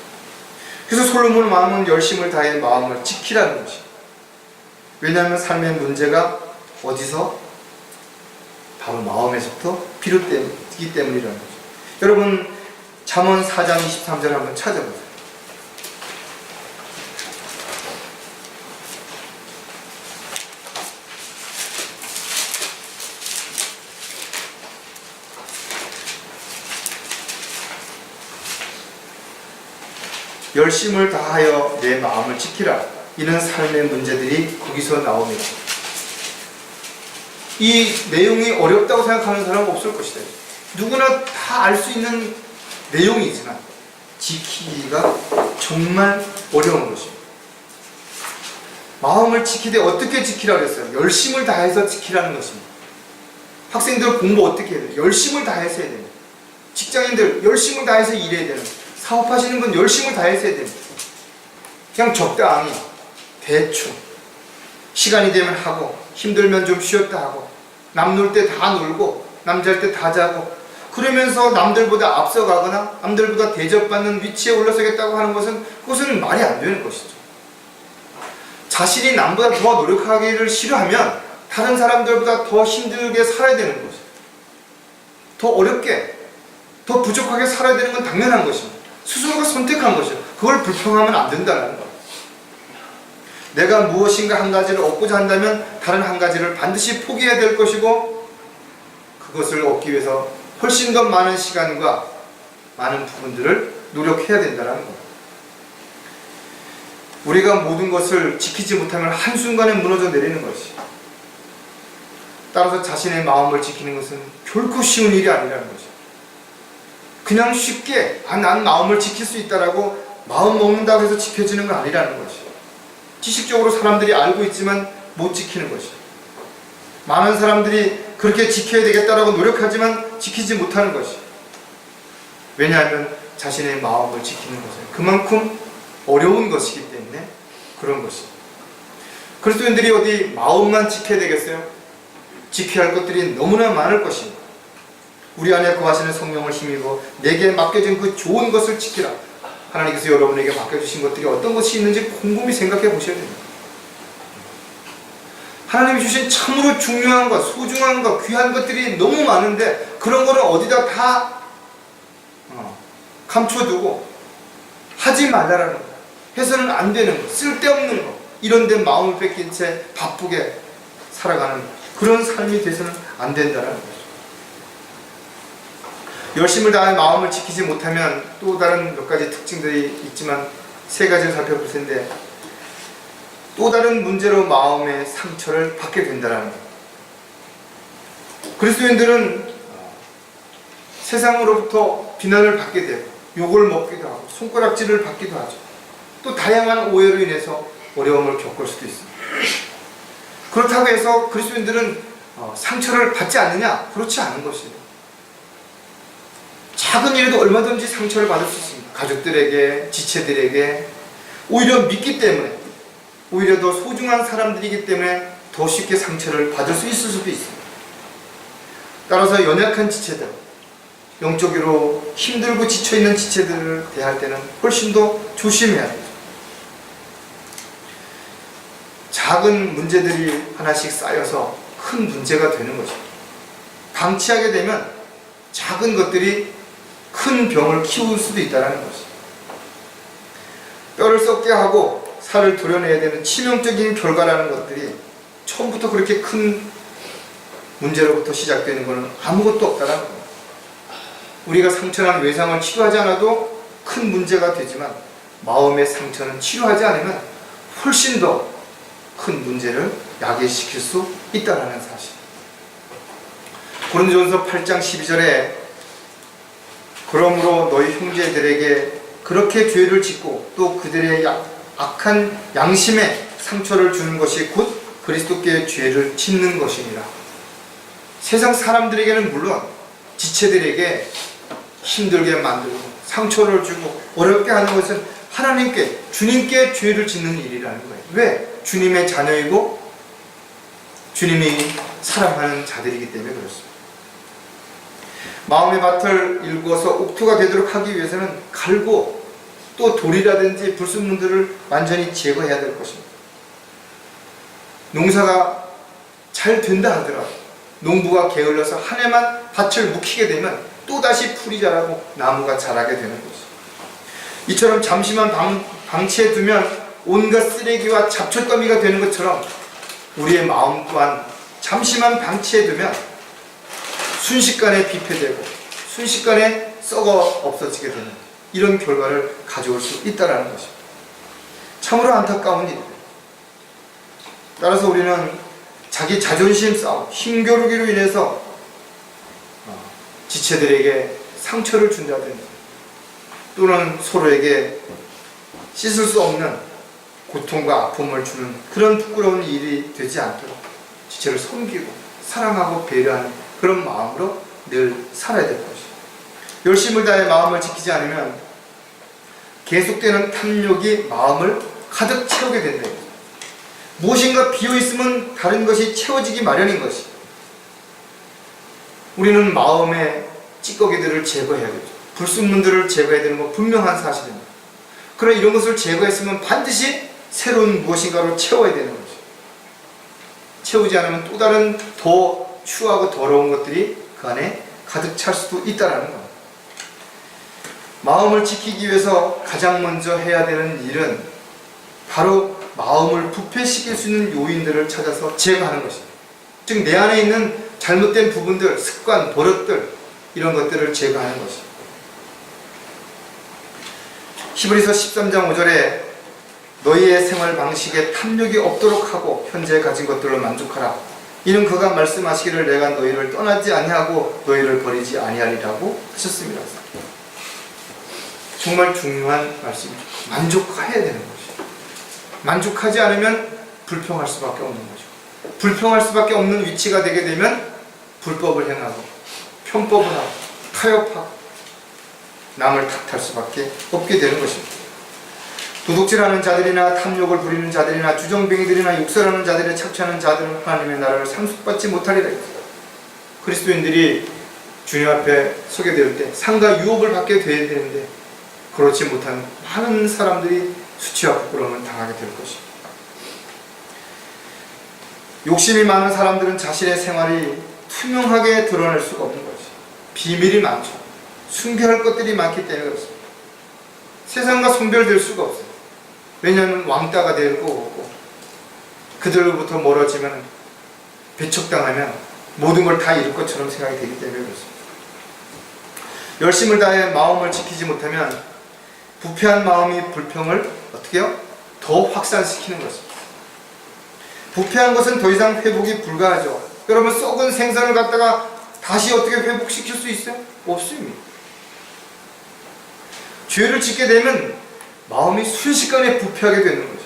그래서 솔로몬 마음은 열심을 다해 마음을 지키라는 것입니다. 왜냐하면 삶의 문제가 어디서? 바로 마음에서부터 비롯되기 때문이라는 거죠. 여러분 잠언 4장 23절 한번 찾아보세요. 열심을 다하여 내 마음을 지키라. 이런 삶의 문제들이 거기서 나옵니다. 이 내용이 어렵다고 생각하는 사람은 없을 것이다. 누구나 다 알 수 있는 내용이지만 지키기가 정말 어려운 것입니다. 마음을 지키되 어떻게 지키라고 했어요? 열심을 다해서 지키라는 것입니다. 학생들 공부 어떻게 해야 돼요? 열심을 다해서 해야 됩니다. 직장인들 열심을 다해서 일해야 됩니다. 사업하시는 분 열심을 다해서 해야 됩니다. 그냥 적당히 대충 시간이 되면 하고 힘들면 좀 쉬었다 하고 남 놀 때 다 놀고 남 잘 때 다 자고 그러면서 남들보다 앞서가거나 남들보다 대접받는 위치에 올라서겠다고 하는 것은 그것은 말이 안 되는 것이죠. 자신이 남보다 더 노력하기를 싫어하면 다른 사람들보다 더 힘들게 살아야 되는 것이죠. 더 어렵게 더 부족하게 살아야 되는 건 당연한 것입니다. 스스로가 선택한 것이죠. 그걸 불평하면 안 된다는 것. 내가 무엇인가 한 가지를 얻고자 한다면 다른 한 가지를 반드시 포기해야 될 것이고 그것을 얻기 위해서 훨씬 더 많은 시간과 많은 부분들을 노력해야 된다는 것. 우리가 모든 것을 지키지 못하면 한순간에 무너져 내리는 것이. 따라서 자신의 마음을 지키는 것은 결코 쉬운 일이 아니라는 것이죠. 그냥 쉽게 난 마음을 지킬 수 있다라고 마음 먹는다고 해서 지켜지는 건 아니라는 것이죠. 지식적으로 사람들이 알고 있지만 못 지키는 것이죠. 많은 사람들이 그렇게 지켜야 되겠다라고 노력하지만 지키지 못하는 것이죠. 왜냐하면 자신의 마음을 지키는 것은 그만큼 어려운 것이기 때문에 그런 것이죠. 그리스도인들이 어디 마음만 지켜야 되겠어요? 지켜야 할 것들이 너무나 많을 것입니다. 우리 안에 거하시는 성령을 힘입어 내게 맡겨진 그 좋은 것을 지키라. 하나님께서 여러분에게 맡겨주신 것들이 어떤 것이 있는지 곰곰이 생각해 보셔야 됩니다. 하나님이 주신 참으로 중요한 것, 소중한 것, 귀한 것들이 너무 많은데 그런 거를 어디다 다 감춰두고 하지 말라라는 거, 해서는 안 되는 거, 쓸데없는 거, 이런 데 마음을 뺏긴 채 바쁘게 살아가는 그런 삶이 돼서는 안 된다는 거죠. 열심을 다해 마음을 지키지 못하면 또 다른 몇 가지 특징들이 있지만 세 가지를 살펴볼 텐데 또 다른 문제로 마음의 상처를 받게 된다는 거예요. 그리스도인들은 세상으로부터 비난을 받게 되고 욕을 먹기도 하고 손가락질을 받기도 하죠. 또 다양한 오해로 인해서 어려움을 겪을 수도 있습니다. 그렇다고 해서 그리스도인들은 상처를 받지 않느냐? 그렇지 않은 것이에요. 작은 일에도 얼마든지 상처를 받을 수 있습니다. 가족들에게, 지체들에게. 오히려 믿기 때문에, 오히려 더 소중한 사람들이기 때문에 더 쉽게 상처를 받을 수 있을 수도 있습니다. 따라서 연약한 지체들, 영적으로 힘들고 지쳐있는 지체들을 대할 때는 훨씬 더 조심해야 되죠. 작은 문제들이 하나씩 쌓여서 큰 문제가 되는 거죠. 방치하게 되면 작은 것들이 큰 병을 키울 수도 있다는 것이죠. 뼈를 썩게 하고 살을 도려내야 되는 치명적인 결과라는 것들이 처음부터 그렇게 큰 문제로부터 시작되는 것은 아무것도 없다는 겁니다. 우리가 상처난 외상을 치료하지 않아도 큰 문제가 되지만 마음의 상처는 치료하지 않으면 훨씬 더 큰 문제를 야기시킬 수 있다는 사실. 고린도전서 8장 12절에 그러므로 너희 형제들에게 그렇게 죄를 짓고 또 그들의 악한 양심에 상처를 주는 것이 곧 그리스도께 죄를 짓는 것이니라. 세상 사람들에게는 물론 지체들에게 힘들게 만들고 상처를 주고 어렵게 하는 것은 하나님께, 주님께 죄를 짓는 일이라는 거예요. 왜? 주님의 자녀이고 주님이 사랑하는 자들이기 때문에 그렇습니다. 마음의 밭을 일구어서 옥토가 되도록 하기 위해서는 갈고 또 돌이라든지 불순물들을 완전히 제거해야 될 것입니다. 농사가 잘 된다 하더라도 농부가 게을러서 한 해만 밭을 묵히게 되면 또다시 풀이 자라고 나무가 자라게 되는 것이죠. 이처럼 잠시만 방치해 두면 온갖 쓰레기와 잡초더미가 되는 것처럼 우리의 마음 또한 잠시만 방치해 두면 순식간에 비폐되고 순식간에 썩어 없어지게 되는 이런 결과를 가져올 수 있다는 것입니다. 참으로 안타까운 일이에요. 따라서 우리는 자기 자존심 싸움, 힘겨루기로 인해서 지체들에게 상처를 준다든지 또는 서로에게 씻을 수 없는 고통과 아픔을 주는 그런 부끄러운 일이 되지 않도록 지체를 섬기고 사랑하고 배려하는 그런 마음으로 늘 살아야 될 것이죠. 열심을 다해 마음을 지키지 않으면 계속되는 탐욕이 마음을 가득 채우게 된다. 무엇인가 비어있으면 다른 것이 채워지기 마련인 것이. 우리는 마음의 찌꺼기들을 제거해야겠죠. 불순물들을 제거해야 되는 건 분명한 사실입니다. 그러나 이런 것을 제거했으면 반드시 새로운 무엇인가로 채워야 되는 거죠. 채우지 않으면 또 다른 더 추하고 더러운 것들이 그 안에 가득 찰 수도 있다는 겁니다. 마음을 지키기 위해서 가장 먼저 해야 되는 일은 바로 마음을 부패시킬 수 있는 요인들을 찾아서 제거하는 것입니다. 즉 내 안에 있는 잘못된 부분들, 습관, 버릇들 이런 것들을 제거하는 것입니다. 히브리서 13장 5절에 너희의 생활 방식에 탐욕이 없도록 하고 현재 가진 것들로 만족하라. 이는 그가 말씀하시기를 내가 너희를 떠나지 아니하고 너희를 버리지 아니하리라고 하셨습니다. 정말 중요한 말씀이죠. 만족해야 되는 것이죠. 만족하지 않으면 불평할 수밖에 없는 거죠. 불평할 수밖에 없는 위치가 되게 되면 불법을 행하고 편법을 하고 타협하고 남을 탓할 수밖에 없게 되는 것입니다. 도둑질하는 자들이나 탐욕을 부리는 자들이나 주정뱅이들이나 욕설하는 자들에 착취하는 자들은 하나님의 나라를 상속받지 못하리라. 그리스도인들이 주님 앞에 서게 될 때 상과 유혹을 받게 되어야 되는데 그렇지 못한 많은 사람들이 수치와 부끄러움을 당하게 될 것입니다. 욕심이 많은 사람들은 자신의 생활이 투명하게 드러낼 수가 없는 것이죠. 비밀이 많죠. 숨겨야 할 것들이 많기 때문에 그렇습니다. 세상과 손별될 수가 없어요. 왜냐하면 왕따가 될 거고 그들로부터 멀어지면 배척당하면 모든 걸 다 잃을 것처럼 생각이 되기 때문에 그렇습니다. 열심을 다해 마음을 지키지 못하면 부패한 마음이 불평을 어떻게 해요? 더 확산시키는 것입니다. 부패한 것은 더 이상 회복이 불가하죠. 여러분 썩은 생선을 갖다가 다시 어떻게 회복시킬 수 있어요? 없습니다. 죄를 짓게 되면 마음이 순식간에 부패하게 되는 거죠.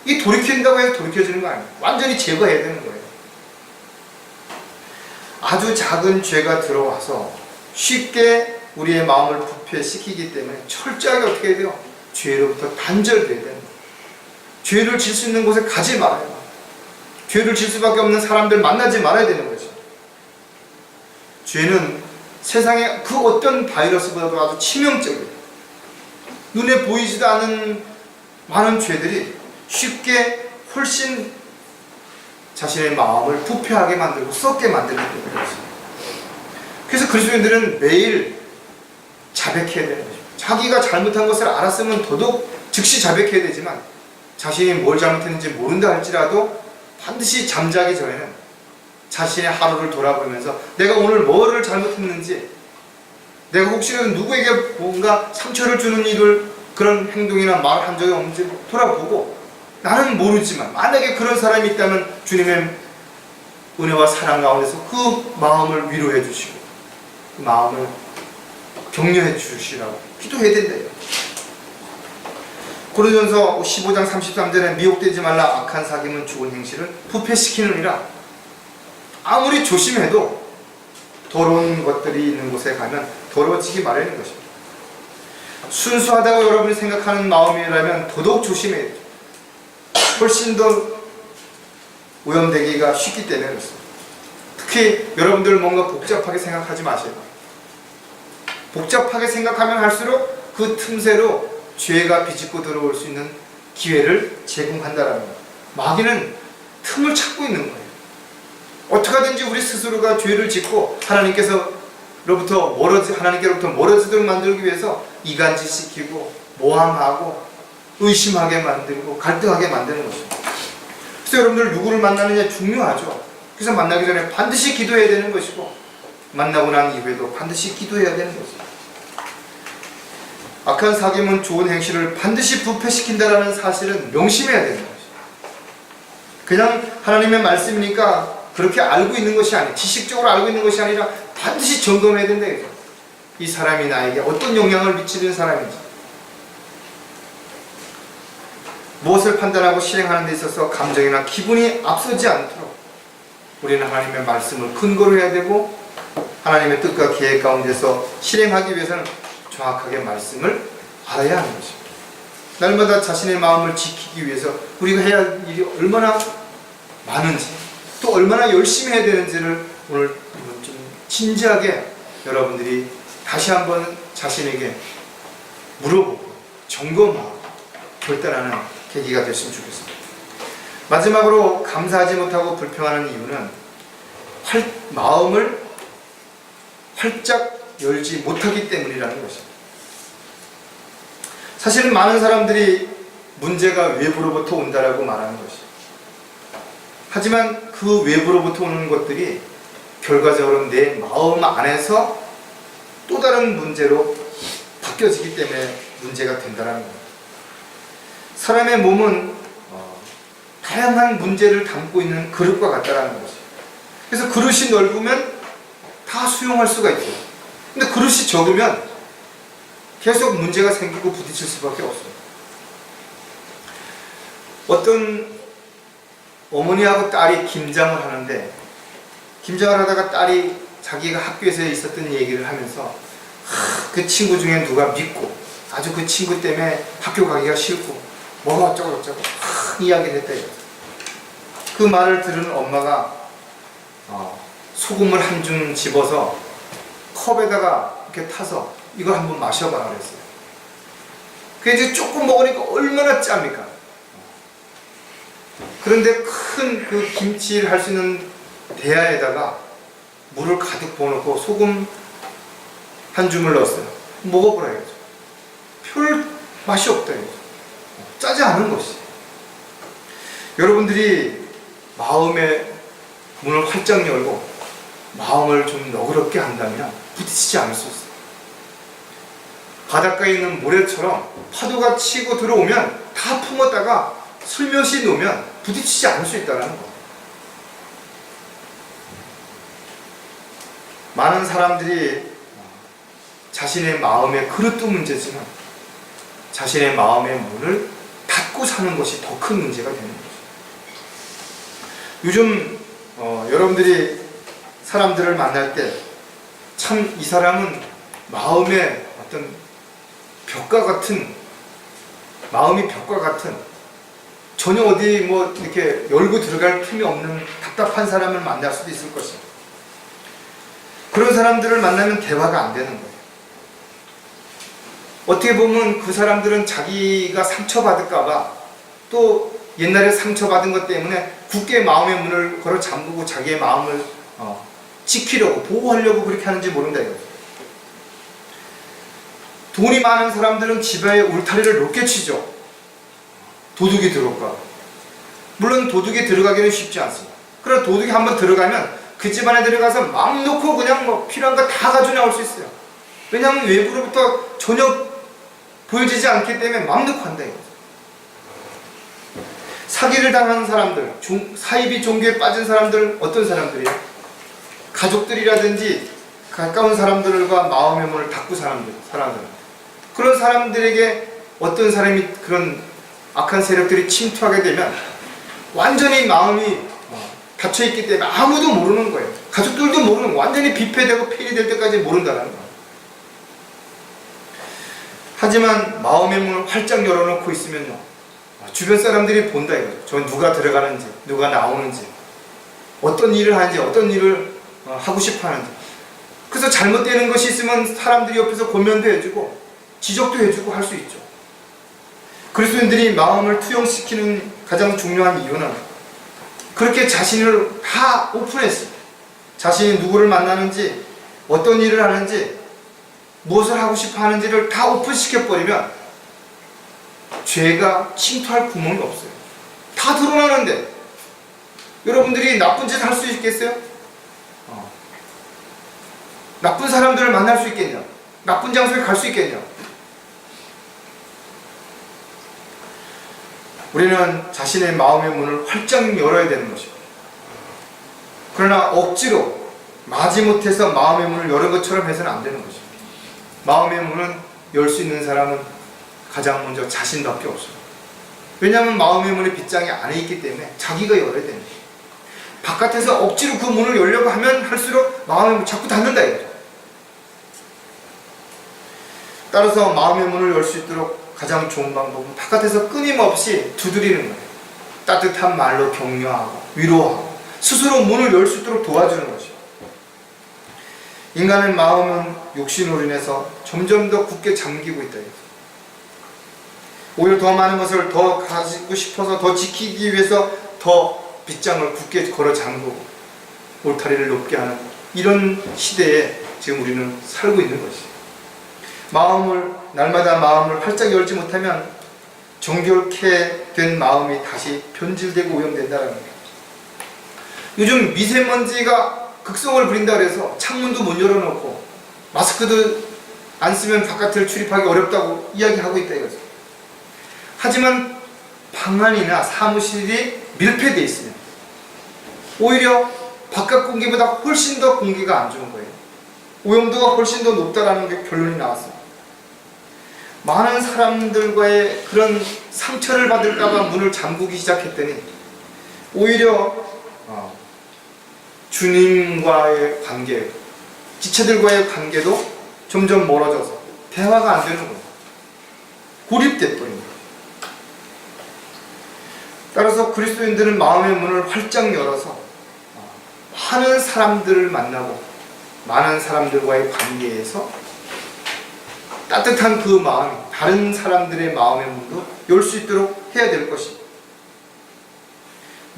이게 돌이킨다고 해서 돌이켜지는 거 아니에요. 완전히 제거해야 되는 거예요. 아주 작은 죄가 들어와서 쉽게 우리의 마음을 부패시키기 때문에 철저하게 어떻게 해야 돼요? 죄로부터 단절돼야 되는 거예요. 죄를 질 수 있는 곳에 가지 말아요. 죄를 질 수밖에 없는 사람들 만나지 말아야 되는 거죠. 죄는 세상의 그 어떤 바이러스보다도 아주 치명적이에요. 눈에 보이지도 않은 많은 죄들이 쉽게 훨씬 자신의 마음을 부패하게 만들고 썩게 만드는 거예요. 그래서 그리스도인들은 매일 자백해야 되는 거죠. 자기가 잘못한 것을 알았으면 더더욱 즉시 자백해야 되지만 자신이 뭘 잘못했는지 모른다 할지라도 반드시 잠자기 전에는 자신의 하루를 돌아보면서 내가 오늘 뭐를 잘못했는지, 내가 혹시라도 누구에게 뭔가 상처를 주는 일을 그런 행동이나 말을 한 적이 없는지 돌아보고, 나는 모르지만 만약에 그런 사람이 있다면 주님의 은혜와 사랑 가운데서 그 마음을 위로해 주시고 그 마음을 격려해 주시라고 기도해야 된다. 고린도전서 15장 33절에 미혹되지 말라. 악한 사귐은 좋은 행실을 부패시키느니라. 아무리 조심해도 더러운 것들이 있는 곳에 가면 더러워지기 마련인 것입니다. 순수하다고 여러분이 생각하는 마음이라면 더더욱 조심해야 돼요. 훨씬 더 오염되기가 쉽기 때문에 그렇습니다. 특히 여러분들 뭔가 복잡하게 생각하지 마세요. 복잡하게 생각하면 할수록 그 틈새로 죄가 비집고 들어올 수 있는 기회를 제공한다라는 거예요. 마귀는 틈을 찾고 있는 거예요. 어떻게 하든지 우리 스스로가 죄를 짓고 하나님께서 하나님께로부터 멀어지도록 만들기 위해서 이간질시키고 모함하고 의심하게 만들고 갈등하게 만드는 것입니다. 그래서 여러분들 누구를 만나느냐 중요하죠. 그래서 만나기 전에 반드시 기도해야 되는 것이고 만나고 난 이후에도 반드시 기도해야 되는 것입니다. 악한 사귐은 좋은 행실을 반드시 부패시킨다는 사실은 명심해야 되는 것입니다. 그냥 하나님의 말씀이니까 그렇게 알고 있는 것이 아니라 지식적으로 알고 있는 것이 아니라 반드시 점검해야 된다. 이 사람이 나에게 어떤 영향을 미치는 사람인지, 무엇을 판단하고 실행하는 데 있어서 감정이나 기분이 앞서지 않도록 우리는 하나님의 말씀을 근거로 해야 되고 하나님의 뜻과 계획 가운데서 실행하기 위해서는 정확하게 말씀을 알아야 하는 것입니다. 날마다 자신의 마음을 지키기 위해서 우리가 해야 할 일이 얼마나 많은지 또 얼마나 열심히 해야 되는지를 오늘 좀 진지하게 여러분들이 다시 한번 자신에게 물어보고 점검하고 결단하는 계기가 됐으면 좋겠습니다. 마지막으로 감사하지 못하고 불평하는 이유는 마음을 활짝 열지 못하기 때문이라는 것입니다. 사실은 많은 사람들이 문제가 외부로부터 온다라고 말하는 것이죠. 하지만 그 외부로부터 오는 것들이 결과적으로 내 마음 안에서 또 다른 문제로 바뀌어지기 때문에 문제가 된다는 겁니다. 사람의 몸은 다양한 문제를 담고 있는 그릇과 같다라는 것이죠. 그래서 그릇이 넓으면 다 수용할 수가 있죠. 근데 그릇이 적으면 계속 문제가 생기고 부딪힐 수밖에 없어요. 어떤 어머니하고 딸이 김장을 하는데 김장을 하다가 딸이 자기가 학교에서 있었던 얘기를 하면서 그 친구 중에 누가 믿고 아주 그 친구 때문에 학교 가기가 싫고 뭐 어쩌고 저쩌고 이야기를 했다. 그 말을 들은 엄마가 소금을 한 줌 집어서 컵에다가 이렇게 타서 이걸 한번 마셔봐라 그랬어요. 그게 이제 조금 먹으니까 얼마나 짭니까? 그런데 큰 그 김치를 할 수 있는 대야에다가 물을 가득 부어놓고 소금 한 줌을 넣었어요. 먹어보라 이거죠. 별 맛이 없다 이거죠. 짜지 않은 것이. 여러분들이 마음의 문을 활짝 열고 마음을 좀 너그럽게 한다면 부딪히지 않을 수 있어요. 바닷가에 있는 모래처럼 파도가 치고 들어오면 다 품었다가 슬며시 놓으면 부딪히지 않을 수 있다는 거예요. 많은 사람들이 자신의 마음의 그릇도 문제지만 자신의 마음의 문을 닫고 사는 것이 더 큰 문제가 되는 거죠. 요즘 여러분들이 사람들을 만날 때 참 이 사람은 마음의 어떤 벽과 같은 마음이 벽과 같은 전혀 어디 뭐 이렇게 열고 들어갈 틈이 없는 답답한 사람을 만날 수도 있을 것입니다. 그런 사람들을 만나면 대화가 안 되는 거예요. 어떻게 보면 그 사람들은 자기가 상처받을까봐 또 옛날에 상처받은 것 때문에 굳게 마음의 문을 걸어 잠그고 자기의 마음을 지키려고 보호하려고 그렇게 하는지 모른다 이거죠. 돈이 많은 사람들은 집에 울타리를 높게 치죠. 도둑이 들어올까. 물론 도둑이 들어가기는 쉽지 않습니다. 그러나 도둑이 한번 들어가면 그 집안에 들어가서 맘 놓고 그냥 뭐 필요한 거 다 가져 나올 수 있어요. 왜냐하면 외부로부터 전혀 보여지지 않기 때문에 맘 놓고 한다 이거죠. 사기를 당한 사람들, 사이비 종교에 빠진 사람들 어떤 사람들이에요? 가족들이라든지 가까운 사람들과 마음의 문을 닫고 사람들. 그런 사람들에게 어떤 사람이 그런 악한 세력들이 침투하게 되면 완전히 마음이 닫혀있기 때문에 아무도 모르는 거예요. 가족들도 모르는 거예요. 완전히 비폐되고 폐리될 때까지 모른다는 거예요. 하지만 마음의 문을 활짝 열어놓고 있으면요, 주변 사람들이 본다 이거죠. 저 누가 들어가는지 누가 나오는지 어떤 일을 하는지 어떤 일을 하고 싶어 하는지. 그래서 잘못되는 것이 있으면 사람들이 옆에서 고면도 해주고 지적도 해주고 할 수 있죠. 그리스도인들이 마음을 투영시키는 가장 중요한 이유는 그렇게 자신을 다 오픈했습니다. 자신이 누구를 만나는지 어떤 일을 하는지, 무엇을 하고 싶어 하는지를 다 오픈시켜버리면 죄가 침투할 구멍이 없어요. 다 드러나는데 여러분들이 나쁜 짓 할 수 있겠어요? 나쁜 사람들을 만날 수 있겠냐? 나쁜 장소에 갈 수 있겠냐? 우리는 자신의 마음의 문을 활짝 열어야 되는 것이고, 그러나 억지로 마지못해서 마음의 문을 여는 것처럼 해서는 안 되는 것입니다. 마음의 문은 열 수 있는 사람은 가장 먼저 자신밖에 없어요. 왜냐하면 마음의 문의 빗장이 안에 있기 때문에 자기가 열어야 됩니다. 바깥에서 억지로 그 문을 열려고 하면 할수록 마음의 문이 자꾸 닫는다 이거죠. 따라서 마음의 문을 열 수 있도록 가장 좋은 방법은 바깥에서 끊임없이 두드리는 거예요. 따뜻한 말로 격려하고 위로하고 스스로 문을 열 수 있도록 도와주는 것이죠. 인간의 마음은 욕심으로 인해서 점점 더 굳게 잠기고 있다. 오히려 더 많은 것을 더 가지고 싶어서 더 지키기 위해서 더 빗장을 굳게 걸어 잠그고 울타리를 높게 하는 이런 시대에 지금 우리는 살고 있는 것이죠. 날마다 마음을 활짝 열지 못하면 정결케 된 마음이 다시 변질되고 오염된다는 거예요. 요즘 미세먼지가 극성을 부린다 그래서 창문도 못 열어놓고 마스크도 안 쓰면 바깥을 출입하기 어렵다고 이야기하고 있다 이거죠. 하지만 방 안이나 사무실이 밀폐되어 있으면 오히려 바깥 공기보다 훨씬 더 공기가 안 좋은 거예요. 오염도가 훨씬 더 높다라는 게 결론이 나왔어요. 많은 사람들과의 그런 상처를 받을까봐 문을 잠그기 시작했더니 오히려 주님과의 관계, 지체들과의 관계도 점점 멀어져서 대화가 안 되는 거예요. 고립돼 버린 거예요. 따라서 그리스도인들은 마음의 문을 활짝 열어서 많은 사람들을 만나고 많은 사람들과의 관계에서 따뜻한 그 마음이 다른 사람들의 마음의 문도 열 수 있도록 해야 될 것입니다.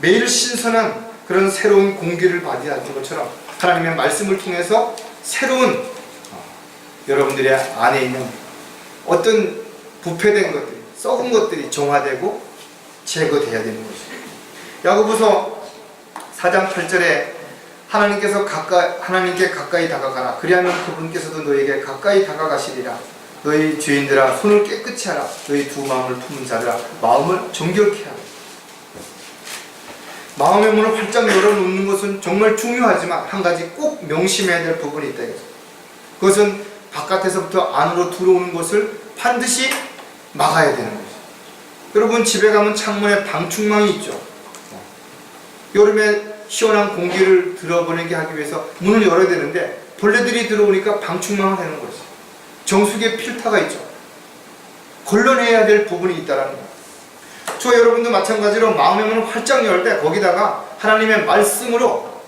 매일 신선한 그런 새로운 공기를 받는 것처럼 하나님의 말씀을 통해서 새로운 여러분들의 안에 있는 어떤 부패된 것들이, 썩은 것들이 정화되고 제거돼야 되는 것입니다. 야고보서 4장 8절에 하나님께 가까이 다가가라. 그리하면 그분께서도 너에게 가까이 다가가시리라. 너희 죄인들아 손을 깨끗이 하라. 너희 두 마음을 품은 자들아 마음을 정결케 하라. 마음의 문을 활짝 열어놓는 것은 정말 중요하지만 한 가지 꼭 명심해야 될 부분이 있다. 그것은 바깥에서부터 안으로 들어오는 것을 반드시 막아야 되는 것이죠. 여러분 집에 가면 창문에 방충망이 있죠. 여름에 시원한 공기를 들어보내게 하기 위해서 문을 열어야 되는데 벌레들이 들어오니까 방충망을 하는 것이죠. 정수기에 필터가 있죠. 걸러내야 될 부분이 있다는 거예요. 저 여러분도 마찬가지로 마음의 문을 활짝 열 때 거기다가 하나님의 말씀으로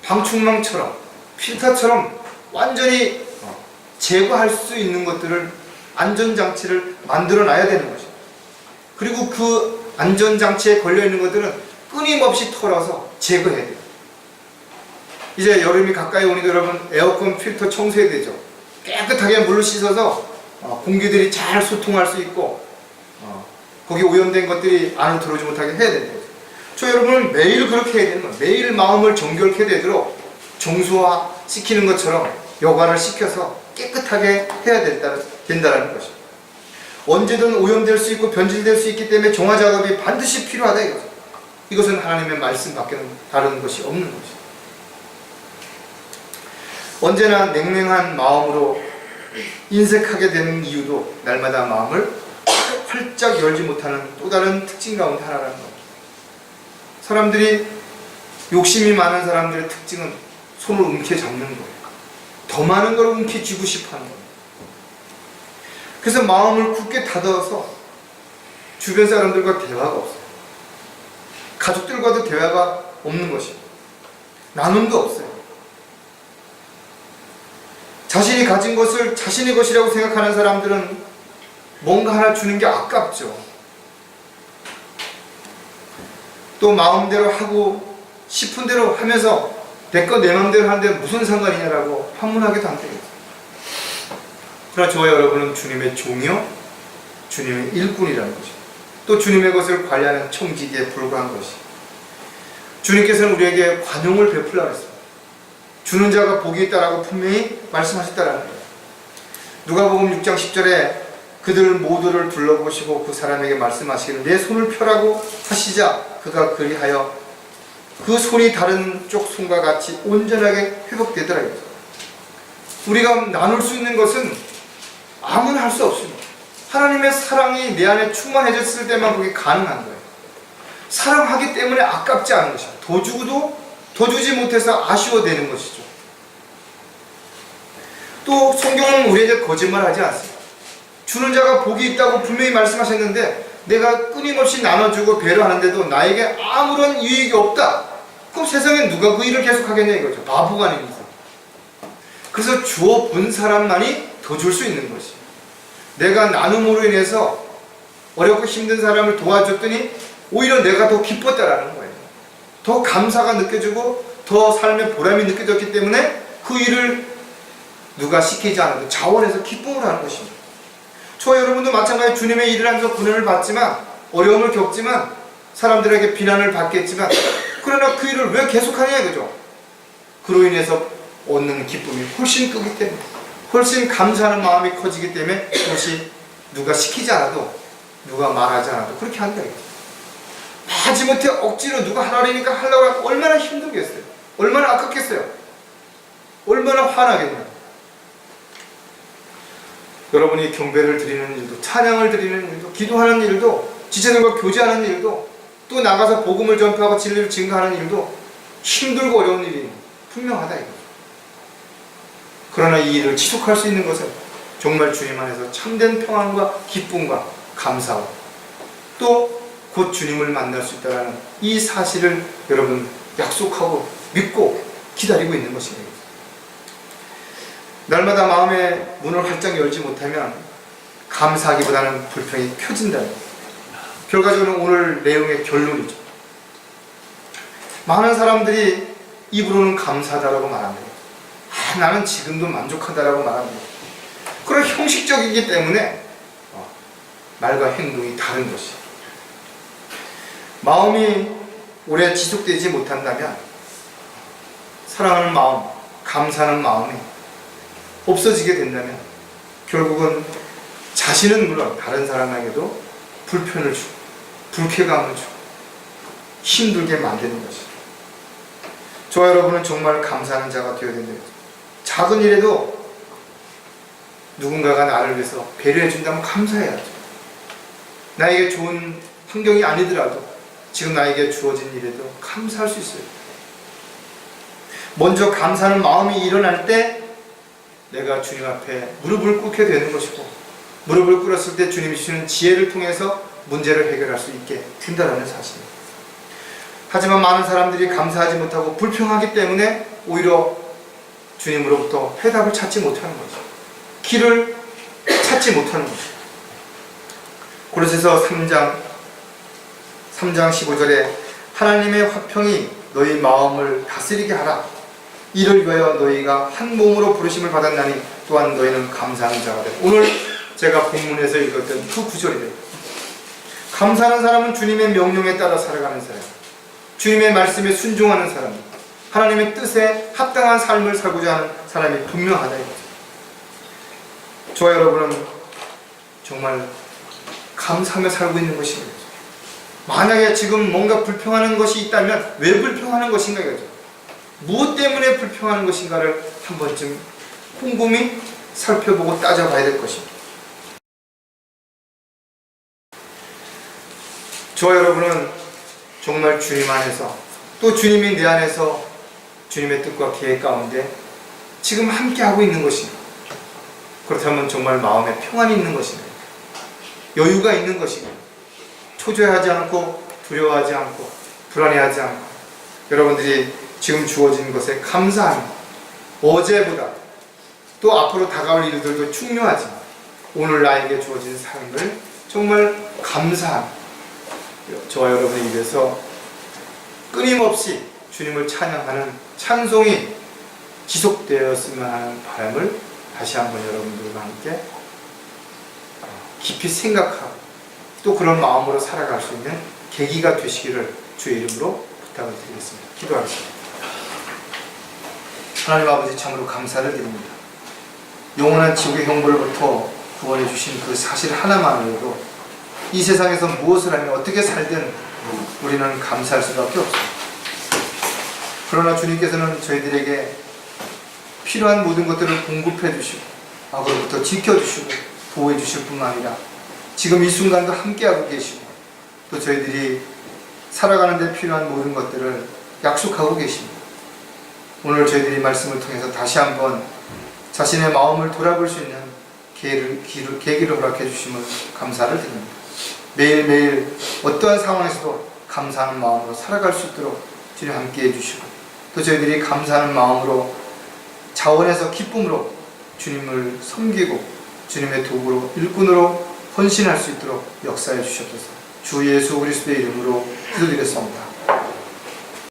방충망처럼 필터처럼 완전히 제거할 수 있는 것들을 안전장치를 만들어 놔야 되는 것이죠. 그리고 그 안전장치에 걸려있는 것들은 끊임없이 털어서 제거해야 돼요. 이제 여름이 가까이 오니까 여러분 에어컨 필터 청소해야 되죠. 깨끗하게 물로 씻어서 공기들이 잘 소통할 수 있고 거기 오염된 것들이 안으로 들어오지 못하게 해야 된다. 저 여러분은 매일 그렇게 해야 되는 거예요. 매일 마음을 정결케 되도록 정수화 시키는 것처럼 여과를 시켜서 깨끗하게 해야 된다는 것이죠. 언제든 오염될 수 있고 변질될 수 있기 때문에 정화 작업이 반드시 필요하다 이거죠. 이것은 하나님의 말씀밖에는 다른 것이 없는 것이죠. 언제나 냉랭한 마음으로 인색하게 되는 이유도 날마다 마음을 활짝 열지 못하는 또 다른 특징 가운데 하나라는 겁니다. 사람들이 욕심이 많은 사람들의 특징은 손을 움켜잡는 거예요. 더 많은 걸 움켜쥐고 싶어하는 거예요. 그래서 마음을 굳게 닫아서 주변 사람들과 대화가 없어요. 가족들과도 대화가 없는 것이에요. 나눔도 없어요. 자신이 가진 것을 자신의 것이라고 생각하는 사람들은 뭔가 하나 주는 게 아깝죠. 또 마음대로 하고 싶은 대로 하면서 내 거 내 맘대로 하는데 무슨 상관이냐라고 판문하기도 한다. 그러나 저와 여러분은 주님의 종이요, 주님의 일꾼이라는 것이죠. 또 주님의 것을 관리하는 청지기에 불과한 것이. 주님께서는 우리에게 관용을 베풀라고 했습니다. 주는 자가 복이 있다라고 분명히 말씀하셨다라는 거예요. 누가복음 6장 10절에 그들 모두를 둘러보시고 그 사람에게 말씀하시기를 내 손을 펴라고 하시자 그가 그리하여 그 손이 다른 쪽 손과 같이 온전하게 회복되더라. 우리가 나눌 수 있는 것은 아무나 할 수 없습니다. 하나님의 사랑이 내 안에 충만해졌을 때만 그게 가능한 거예요. 사랑하기 때문에 아깝지 않은 것이죠. 더 주고도 더 주지 못해서 아쉬워되는 것이죠. 또 성경은 우리에게 거짓말하지 않습니다. 주는 자가 복이 있다고 분명히 말씀하셨는데 내가 끊임없이 나눠주고 배려하는데도 나에게 아무런 유익이 없다. 그럼 세상에 누가 그 일을 계속하겠냐 이거죠. 바보가 아닙니다. 그래서 주어 본 사람만이 더 줄 수 있는 것이에요. 내가 나눔으로 인해서 어렵고 힘든 사람을 도와줬더니 오히려 내가 더 기뻤다라는 거예요. 더 감사가 느껴지고 더 삶의 보람이 느껴졌기 때문에 그 일을 누가 시키지 않아도 자원해서 기쁨을 하는 것입니다. 저와 여러분도 마찬가지 주님의 일을 하면서 고난을 받지만 어려움을 겪지만 사람들에게 비난을 받겠지만 그러나 그 일을 왜 계속하냐 이거죠. 그로 인해서 얻는 기쁨이 훨씬 크기 때문에 훨씬 감사하는 마음이 커지기 때문에 그것이 누가 시키지 않아도 누가 말하지 않아도 그렇게 한다 이거죠. 마지못해 억지로 누가 하라니까 하려고 하면 얼마나 힘들겠어요. 얼마나 아깝겠어요. 얼마나 화나겠냐. 여러분이 경배를 드리는 일도 찬양을 드리는 일도 기도하는 일도 지체들과 교제하는 일도 또 나가서 복음을 전파하고 진리를 증거하는 일도 힘들고 어려운 일이 분명하다 이거죠. 그러나 이 일을 지속할 수 있는 것은 정말 주님 안에서 참된 평안과 기쁨과 감사와 또 곧 주님을 만날 수 있다는 이 사실을 여러분 약속하고 믿고 기다리고 있는 것입니다. 날마다 마음의 문을 활짝 열지 못하면 감사하기보다는 불평이 켜진다. 결과적으로 오늘 내용의 결론이죠. 많은 사람들이 입으로는 감사하다라고 말합니다. 나는 지금도 만족하다라고 말합니다. 그런 형식적이기 때문에 말과 행동이 다른 것이에요. 마음이 오래 지속되지 못한다면 사랑하는 마음, 감사하는 마음이 없어지게 된다면 결국은 자신은 물론 다른 사람에게도 불편을 주고 불쾌감을 주고 힘들게 만드는 것이죠. 저와 여러분은 정말 감사하는 자가 되어야 된다. 작은 일에도 누군가가 나를 위해서 배려해 준다면 감사해야죠. 나에게 좋은 환경이 아니더라도 지금 나에게 주어진 일에도 감사할 수 있어요. 먼저 감사하는 마음이 일어날 때 내가 주님 앞에 무릎을 꿇게 되는 것이고 무릎을 꿇었을 때 주님이 주시는 지혜를 통해서 문제를 해결할 수 있게 된다는 사실입니다. 하지만 많은 사람들이 감사하지 못하고 불평하기 때문에 오히려 주님으로부터 해답을 찾지 못하는 거죠. 길을 찾지 못하는 거죠. 고린도서 3장 15절에 하나님의 화평이 너희 마음을 다스리게 하라. 이를 위하여 너희가 한 몸으로 부르심을 받았나니 또한 너희는 감사하는 자가 되라. 오늘 제가 본문에서 읽었던 그 구절이래요. 감사하는 사람은 주님의 명령에 따라 살아가는 사람, 주님의 말씀에 순종하는 사람, 하나님의 뜻에 합당한 삶을 살고자 하는 사람이 분명하다 이거죠. 저와 여러분은 정말 감사하며 살고 있는 것입니다. 만약에 지금 뭔가 불평하는 것이 있다면 왜 불평하는 것인가 이거죠. 무엇 때문에 불평하는 것인가를 한 번쯤 꼼꼼히 살펴보고 따져봐야 될 것입니다. 저와 여러분은 정말 주님 안에서 또 주님이 내 안에서 주님의 뜻과 계획 가운데 지금 함께하고 있는 것입니다. 그렇다면 정말 마음에 평안이 있는 것입니다. 여유가 있는 것입니다. 초조해하지 않고 두려워하지 않고 불안해하지 않고 여러분들이 지금 주어진 것에 감사합니다. 어제보다 또 앞으로 다가올 일들도 중요하지만 오늘 나에게 주어진 삶을 정말 감사합니다. 저와 여러분의 입에서 끊임없이 주님을 찬양하는 찬송이 지속되었으면 하는 바람을 다시 한번 여러분들과 함께 깊이 생각하고 또 그런 마음으로 살아갈 수 있는 계기가 되시기를 주의 이름으로 부탁을 드리겠습니다. 기도하겠습니다. 하나님 아버지, 참으로 감사를 드립니다. 영원한 지옥의 형벌로부터 구원해 주신 그 사실 하나만으로도 이 세상에서 무엇을 하며 어떻게 살든 우리는 감사할 수밖에 없습니다. 그러나 주님께서는 저희들에게 필요한 모든 것들을 공급해 주시고 악으로부터 지켜주시고 보호해 주실 뿐만 아니라 지금 이 순간도 함께하고 계시고 또 저희들이 살아가는 데 필요한 모든 것들을 약속하고 계십니다. 오늘 저희들이 말씀을 통해서 다시 한번 자신의 마음을 돌아볼 수 있는 계기를 허락해 주심을 감사를 드립니다. 매일매일 어떠한 상황에서도 감사하는 마음으로 살아갈 수 있도록 주님 함께해 주시고 또 저희들이 감사하는 마음으로 자원에서 기쁨으로 주님을 섬기고 주님의 도구로 일꾼으로 헌신할 수 있도록 역사해 주시옵소서. 주 예수 그리스도의 이름으로 기도드렸습니다.